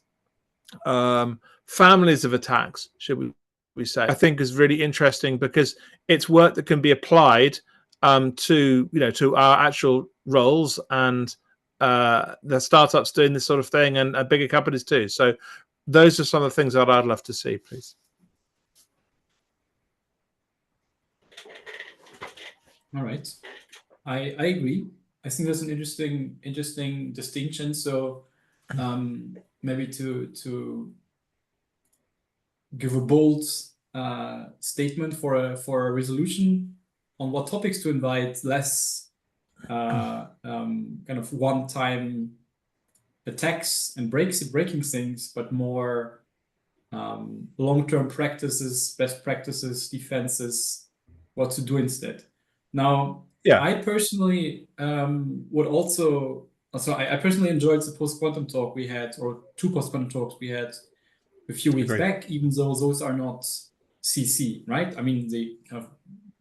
families of attacks, should we say, I think is really interesting, because it's work that can be applied to our actual roles, and the startups doing this sort of thing, and bigger companies too. So those are some of the things that I'd love to see, please. All right, I agree. I think that's an interesting distinction. So maybe to give a bold statement for a resolution on what topics to invite, less kind of one-time attacks and breaking things, but more long-term practices, best practices, defenses, what to do instead. Now, yeah, I personally would also, so I personally enjoyed the post-quantum talk we had, or 2 post-quantum talks we had a few weeks back, even though those are not CC, right? I mean, they kind of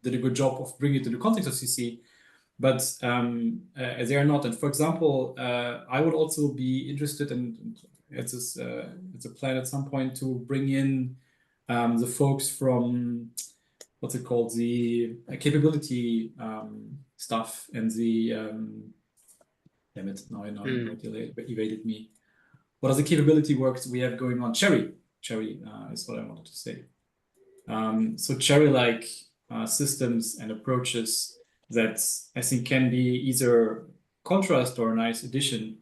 did a good job of bringing it to the context of CC, but they are not. And for example, I would also be interested in, it's a plan at some point to bring in the folks from, what's it called, the capability stuff, and the damn it, now it evaded me. What are the capability works we have going on? Cherry is what I wanted to say. So cherry-like systems and approaches that I think can be either contrast or a nice addition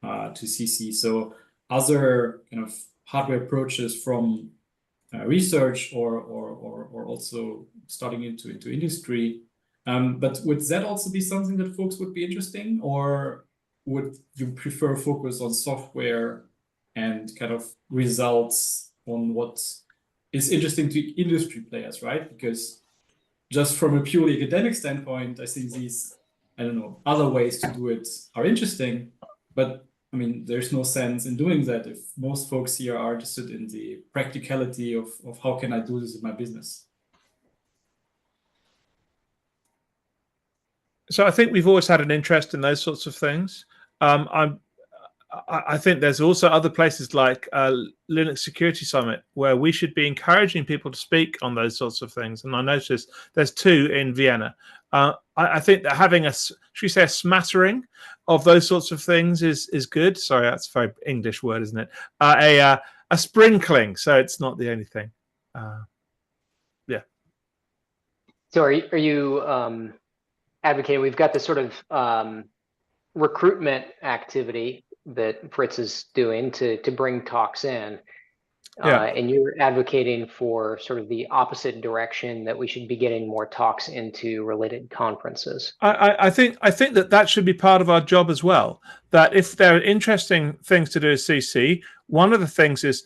to CC. So other kind of hardware approaches from research or also starting into industry. But would that also be something that folks would be interested in, or would you prefer focus on software and kind of results on what is interesting to industry players, right? Because just from a purely academic standpoint, I think these, I don't know, other ways to do it are interesting, but I mean, there's no sense in doing that if most folks here are interested in the practicality of how can I do this in my business. So I think we've always had an interest in those sorts of things. I think there's also other places like Linux Security Summit where we should be encouraging people to speak on those sorts of things. And I noticed there's 2 in Vienna. I think that having should we say, a smattering of those sorts of things is good. Sorry, that's a very English word, isn't it? A sprinkling, so it's not the only thing. Yeah. So are you advocating? We've got this sort of recruitment activity that Fritz is doing to bring talks in, and you're advocating for sort of the opposite direction, that we should be getting more talks into related conferences. I think that should be part of our job as well. That if there are interesting things to do at CC, one of the things is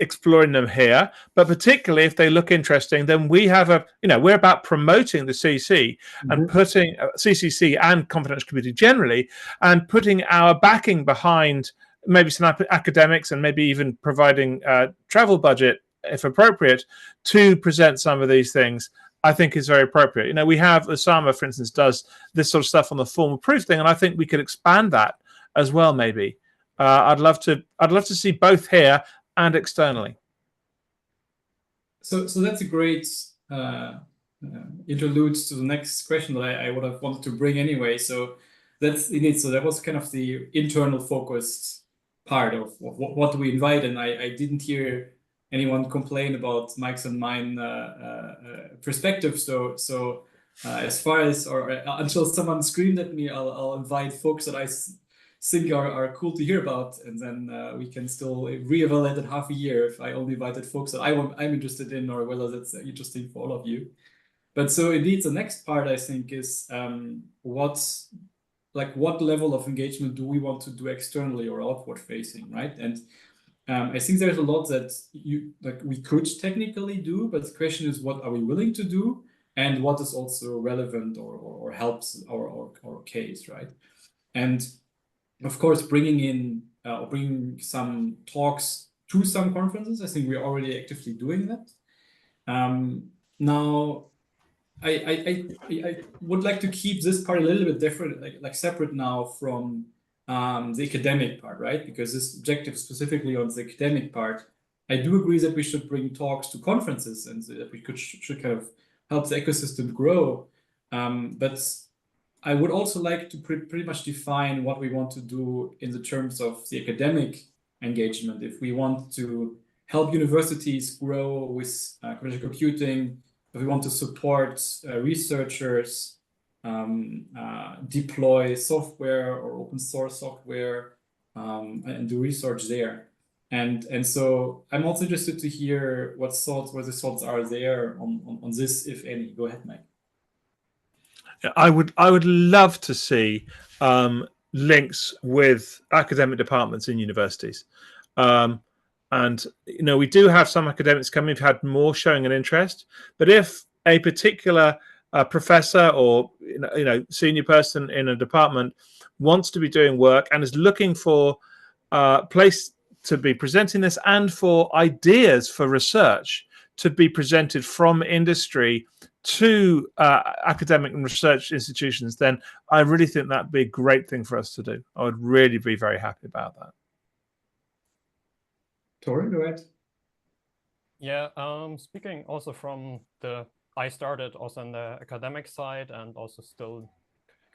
exploring them here, but particularly if they look interesting, then we have we're about promoting the CC and putting CCC and confidential computing generally, and putting our backing behind maybe some academics, and maybe even providing travel budget if appropriate to present some of these things. I think is very appropriate. We have Osama, for instance, does this sort of stuff on the formal proof thing, and I think we could expand that as well. Maybe I'd love to see both here and externally. So that's a great interlude to the next question that I would have wanted to bring anyway. So that's indeed. So that was kind of the internal focused part of what do we invite, and I didn't hear anyone complain about Mike's and mine perspective. So as far as, or until someone screamed at me, I'll invite folks that I think are cool to hear about, and then we can still reevaluate in half a year if I only invited folks that I'm interested in, or whether that's interesting for all of you. But so indeed, the next part I think is what level of engagement do we want to do externally or outward facing, right? And I think there's a lot that we could technically do, but the question is, what are we willing to do, and what is also relevant or helps our case, right? And of course, bringing in bringing some talks to some conferences. I think we're already actively doing that. Now, I would like to keep this part a little bit different, like separate now from the academic part, right? Because this objective specifically on the academic part, I do agree that we should bring talks to conferences and that we should kind of help the ecosystem grow. But I would also like to pretty much define what we want to do in the terms of the academic engagement. If we want to help universities grow with quantum computing, if we want to support researchers deploy software or open source software and do research there. And so I'm also interested to hear what the thoughts are there on this, if any. Go ahead, Mike. I would love to see links with academic departments in universities. And we do have some academics coming who've had more showing an interest. But if a particular professor or senior person in a department wants to be doing work and is looking for a place to be presenting this and for ideas for research to be presented from industry to academic and research institutions, then I really think that'd be a great thing for us to do. I would really be very happy about that. Tori, go ahead. Yeah, speaking also from I started also on the academic side and also still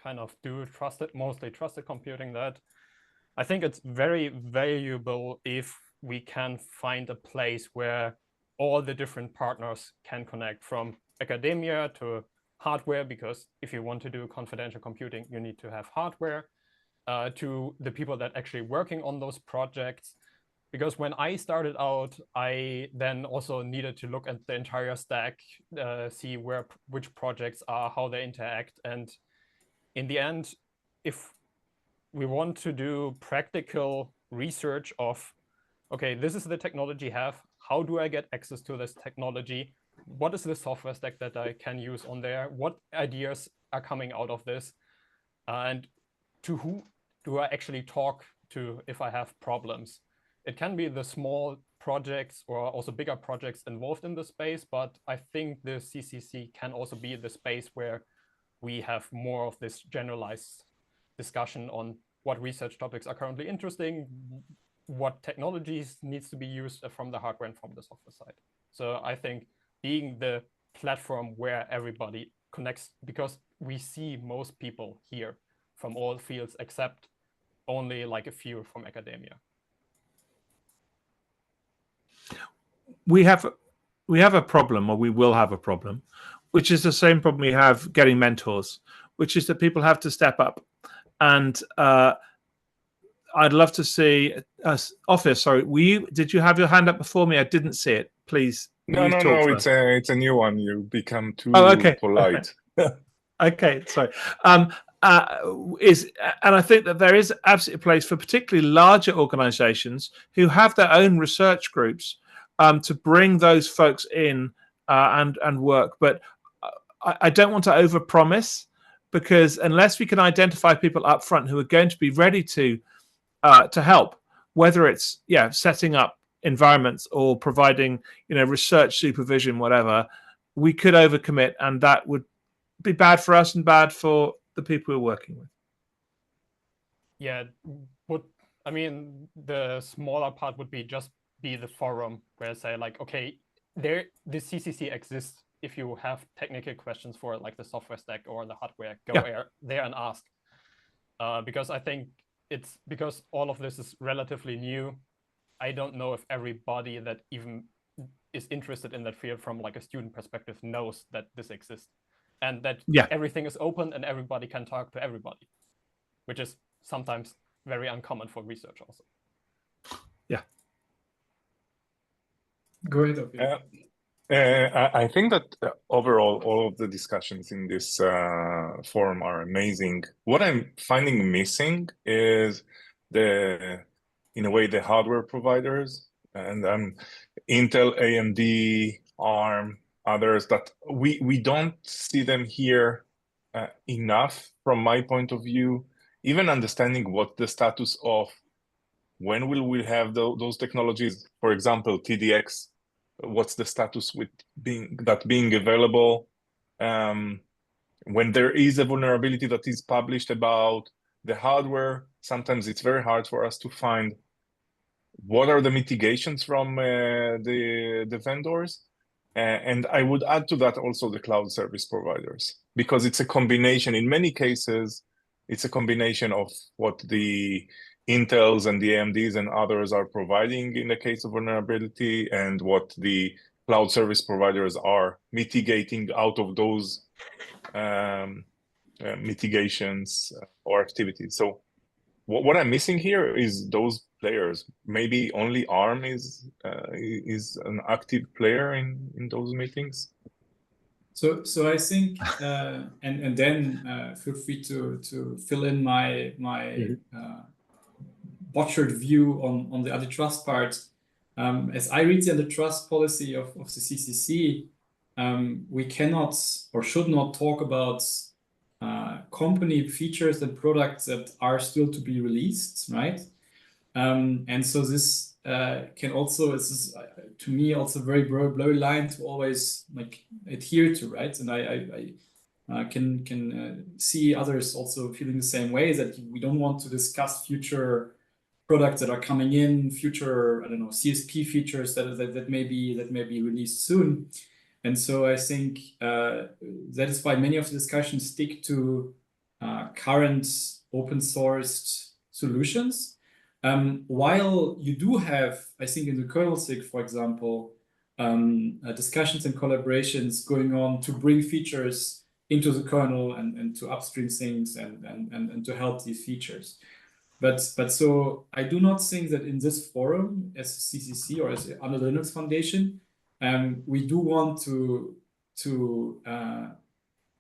kind of do mostly trusted computing that. I think it's very valuable if we can find a place where all the different partners can connect, from academia to hardware, because if you want to do confidential computing, you need to have hardware, to the people that actually working on those projects. Because when I started out, I then also needed to look at the entire stack, see which projects are, how they interact. And in the end, if we want to do practical research of, okay, this is the technology I have, how do I get access to this technology? What is the software stack that I can use on there? What ideas are coming out of this? And to who do I actually talk to if I have problems? It can be the small projects or also bigger projects involved in the space, but I think the CCC can also be the space where we have more of this generalized discussion on what research topics are currently interesting, what technologies needs to be used from the hardware and from the software side. So I think being the platform where everybody connects, because we see most people here from all fields except only like a few from academia. We have a problem, or we will have a problem, which is the same problem we have getting mentors, which is that people have to step up. And I'd love to see Office. Sorry, did you have your hand up before me? I didn't see it. Please. No, it's a new one. You become too polite. Okay, sorry. And I think that there is absolutely a place for particularly larger organizations who have their own research groups to bring those folks in and work. But I don't want to overpromise, because unless we can identify people up front who are going to be ready to help, whether it's setting up environments or providing research supervision, whatever, we could overcommit, and that would be bad for us and bad for the people we're working with. Yeah, I mean, the smaller part would be just be the forum where I say like, okay, the CCC exists. If you have technical questions for like the software stack or the hardware, go there and ask. Because I think it's because all of this is relatively new. I don't know if everybody that even is interested in that field from like a student perspective knows that this exists, and that everything is open and everybody can talk to everybody, which is sometimes very uncommon for research also. Yeah. Go ahead. I think that overall, all of the discussions in this forum are amazing. What I'm finding missing is in a way, the hardware providers, and Intel, AMD, ARM, others, that we don't see them here enough from my point of view, even understanding what the status of When will we have those technologies? For example, TDX, what's the status with being available? When there is a vulnerability that is published about the hardware, sometimes it's very hard for us to find what are the mitigations from the vendors. And I would add to that also the cloud service providers, because it's a combination. In many cases, it's a combination of what the Intels and the AMDs and others are providing in the case of vulnerability and what the cloud service providers are mitigating out of those mitigations or activities. So what I'm missing here is those players. Maybe only ARM is an active player in those meetings. So I think, and then feel free to fill in my butchered view on the antitrust part. As I read the antitrust policy of the CCC, we cannot or should not talk about company features and products that are still to be released, right? And so this can also, this is to me also very blurry line to always like adhere to, right? And I can see others also feeling the same way, that we don't want to discuss future products that are coming in, future, I don't know, CSP features that may be released soon. And so I think that is why many of the discussions stick to current open sourced solutions. While you do have, I think in the kernel SIG, for example, discussions and collaborations going on to bring features into the kernel and to upstream things and to help these features. But so I do not think that in this forum as CCC or as under the Linux Foundation, we do want to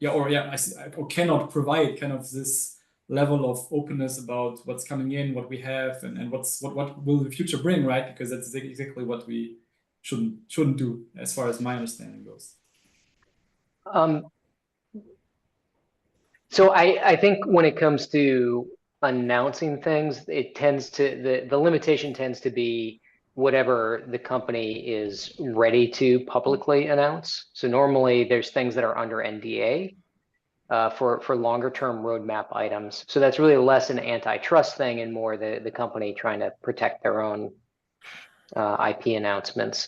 or cannot provide kind of this level of openness about what's coming in, what we have, and what will the future bring, right? Because that's exactly what we shouldn't do, as far as my understanding goes. So I think when it comes to announcing things, it tends to the limitation tends to be whatever the company is ready to publicly announce. So normally there's things that are under NDA for longer term roadmap items. So that's really less an antitrust thing and more the company trying to protect their own IP announcements.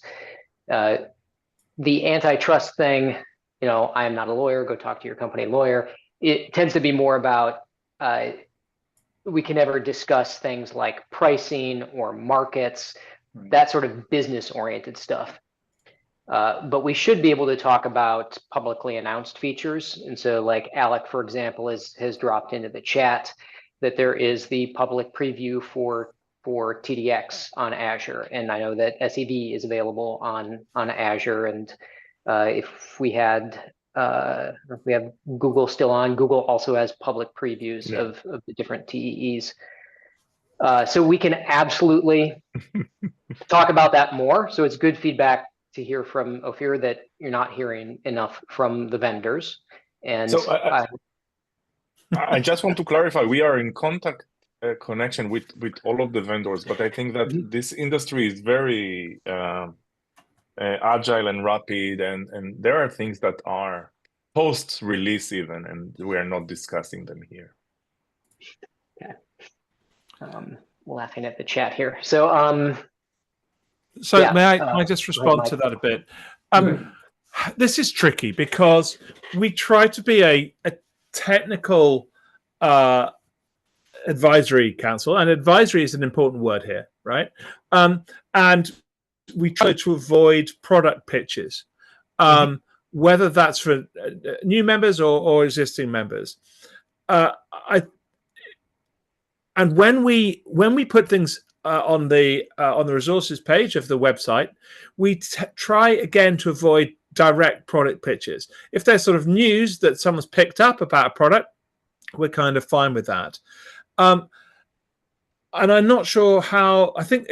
The antitrust thing, you know, I'm not a lawyer, go talk to your company lawyer. It tends to be more about we can never discuss things like pricing or markets, that sort of business oriented stuff. But we should be able to talk about publicly announced features. And so like Alec, for example, has dropped into the chat that there is the public preview for TDX on Azure. And I know that SED is available on Azure. And if we have Google still on, Google also has public previews of the different TEEs. So we can absolutely talk about that more. So it's good feedback to hear from Ophir that you're not hearing enough from the vendors. And so I just want to clarify, we are in connection with all of the vendors, but I think that this industry is very agile and rapid, and there are things that are post-release even, and we are not discussing them here. Okay. Laughing at the chat here. So yeah, may I just respond to that a bit? This is tricky because we try to be a technical advisory council, and advisory is an important word here, right? And we try to avoid product pitches, whether that's for new members or existing members. And when we put things on the resources page of the website, we try again to avoid direct product pitches. If there's sort of news that someone's picked up about a product, we're kind of fine with that. And I'm not sure how. I think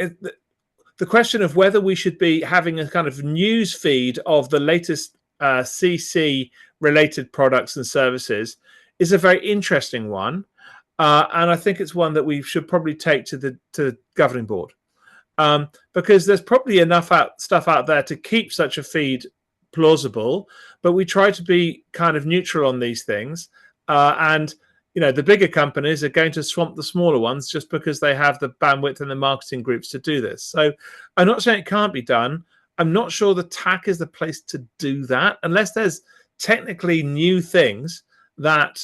the question of whether we should be having a kind of news feed of the latest CC related products and services is a very interesting one. and I think it's one that we should probably take to the governing board, because there's probably enough stuff out there to keep such a feed plausible, but we try to be kind of neutral on these things, and the bigger companies are going to swamp the smaller ones just because they have the bandwidth and the marketing groups to do this. So I'm not saying it can't be done. I'm not sure the TAC is the place to do that unless there's technically new things that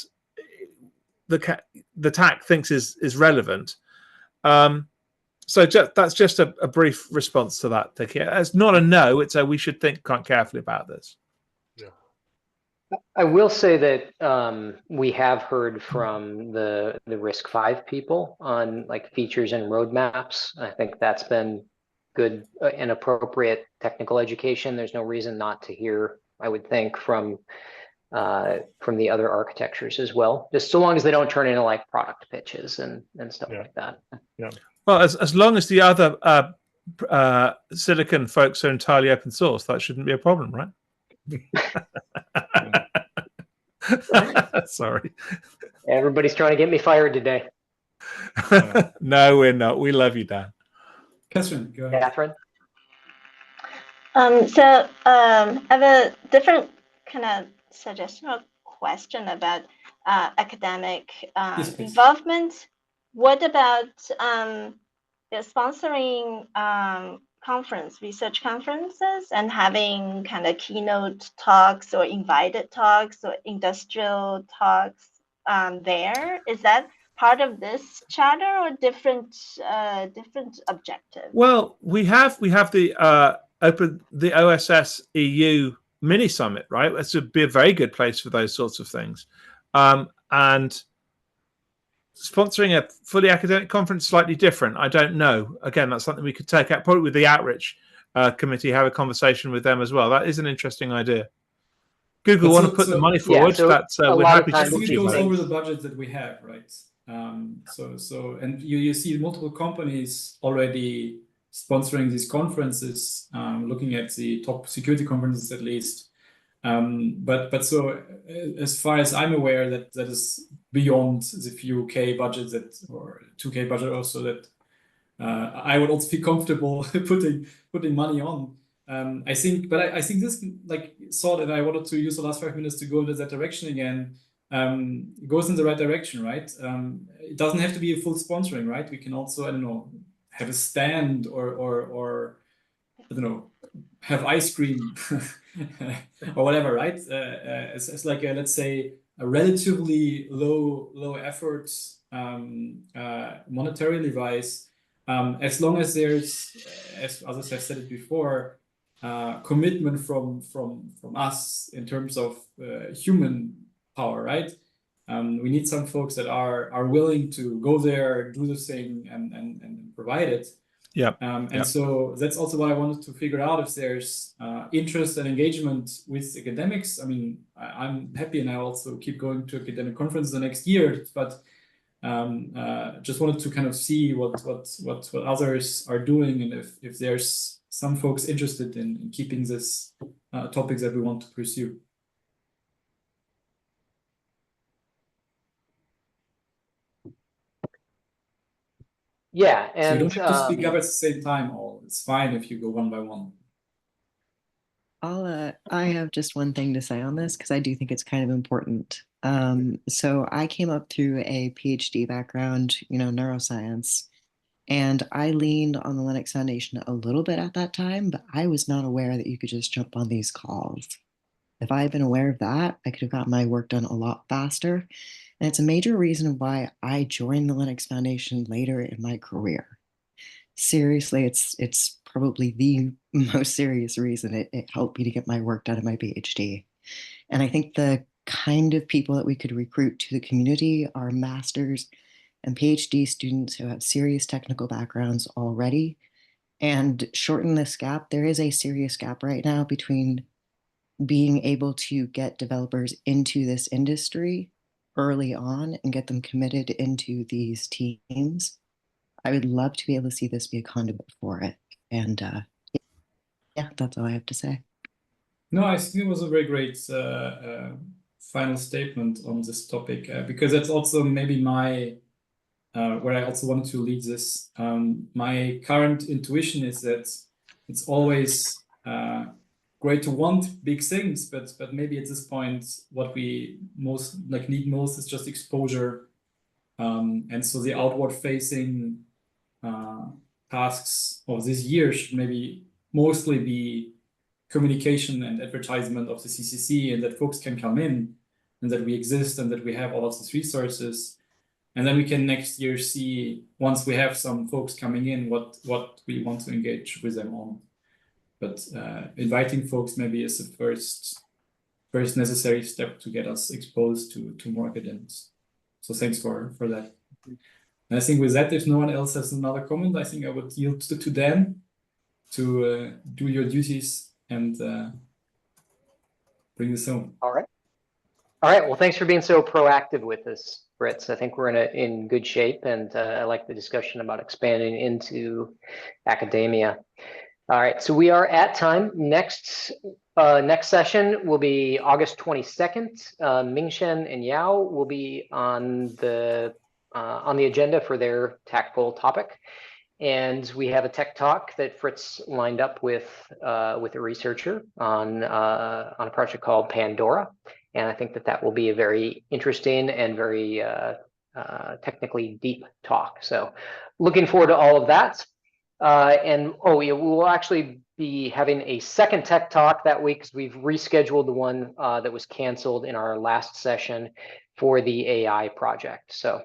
the TAC thinks is relevant. So that's just a brief response to that, Vicky. It's not a no. It's a we should think quite carefully about this. I will say that we have heard from the RISC-V people on like features and roadmaps. I think that's been good and appropriate technical education. There's no reason not to hear, I would think, from the other architectures as well, just so long as they don't turn into like product pitches and stuff like that. Yeah. Well, as long as the other Silicon folks are entirely open source, that shouldn't be a problem, right? Sorry. Everybody's trying to get me fired today. No, we're not. We love you, Dan. Catherine, go ahead. Catherine? I have a different kind of suggestion or question about academic involvement. What about sponsoring research conferences and having kind of keynote talks or invited talks or industrial talks there? Is that part of this charter or different objective? Well, we have the OSS EU mini summit, right? This would be a very good place for those sorts of things, and sponsoring a fully academic conference slightly different. I don't know. Again, that's something we could take out probably with the outreach committee, have a conversation with them as well. That is an interesting idea. Google want to put the money forward. That's we're happy to talk to it you goes about over the budget that we have, right? And you see multiple companies already sponsoring these conferences, looking at the top security conferences at least. But so as far as I'm aware, that is beyond the few K budget or 2K budget also that I would also feel comfortable putting money on. I think this thought, and I wanted to use the last 5 minutes to go into that direction again. Goes in the right direction, right? It doesn't have to be a full sponsoring, right? We can also, I don't know, have a stand or I don't know, have ice cream or whatever, right? It's like let's say a relatively low effort monetarily wise, as long as there's, as others have said it before, commitment from us in terms of human power, right? We need some folks that are willing to go there, do the thing, and provide it. Yeah. So that's also what I wanted to figure out, if there's interest and engagement with academics. I mean, I'm happy, and I also keep going to academic conferences the next year, but just wanted to kind of see what others are doing, and if there's some folks interested in keeping this topics that we want to pursue. Yeah, so you and don't have to speak up at the same time. It's fine if you go one by one. I have just one thing to say on this because I do think it's kind of important. So I came up through a PhD background, neuroscience, and I leaned on the Linux Foundation a little bit at that time, but I was not aware that you could just jump on these calls. If I had been aware of that, I could have gotten my work done a lot faster. And it's a major reason why I joined the Linux Foundation later in my career. Seriously, it's probably the most serious reason it helped me to get my work done in my PhD. And I think the kind of people that we could recruit to the community are masters and PhD students who have serious technical backgrounds already, and shorten this gap. There is a serious gap right now between being able to get developers into this industry early on and get them committed into these teams. I would love to be able to see this be a conduit for it. And yeah, that's all I have to say. No, I think it was a very great final statement on this topic, because that's also maybe my where I also wanted to lead this. My current intuition is that it's always great to want big things, but maybe at this point, what we most need most is just exposure, and so the outward facing tasks of this year should maybe mostly be communication and advertisement of the CCC, and that folks can come in, and that we exist, and that we have all of these resources. And then we can next year see, once we have some folks coming in, what we want to engage with them on. But inviting folks maybe is the first necessary step to get us exposed to more academics. So thanks for that. And I think with that, if no one else has another comment, I think I would yield to Dan to do your duties and bring this home. All right. All right. Well, thanks for being so proactive with this, Fritz. I think we're in good shape, and I like the discussion about expanding into academia. All right. So we are at time. Next session will be August 22nd. Mingshen and Yao will be on the agenda for their tactical topic. And we have a tech talk that Fritz lined up with a researcher on a project called Pandora. And I think that will be a very interesting and very technically deep talk. So looking forward to all of that. And yeah, we'll actually be having a second tech talk that week because we've rescheduled the one that was canceled in our last session for the AI project. So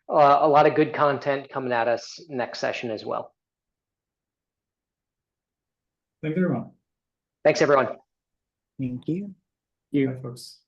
a lot of good content coming at us next session as well. Thank you, everyone. Thanks, everyone. Thank you. Bye, folks.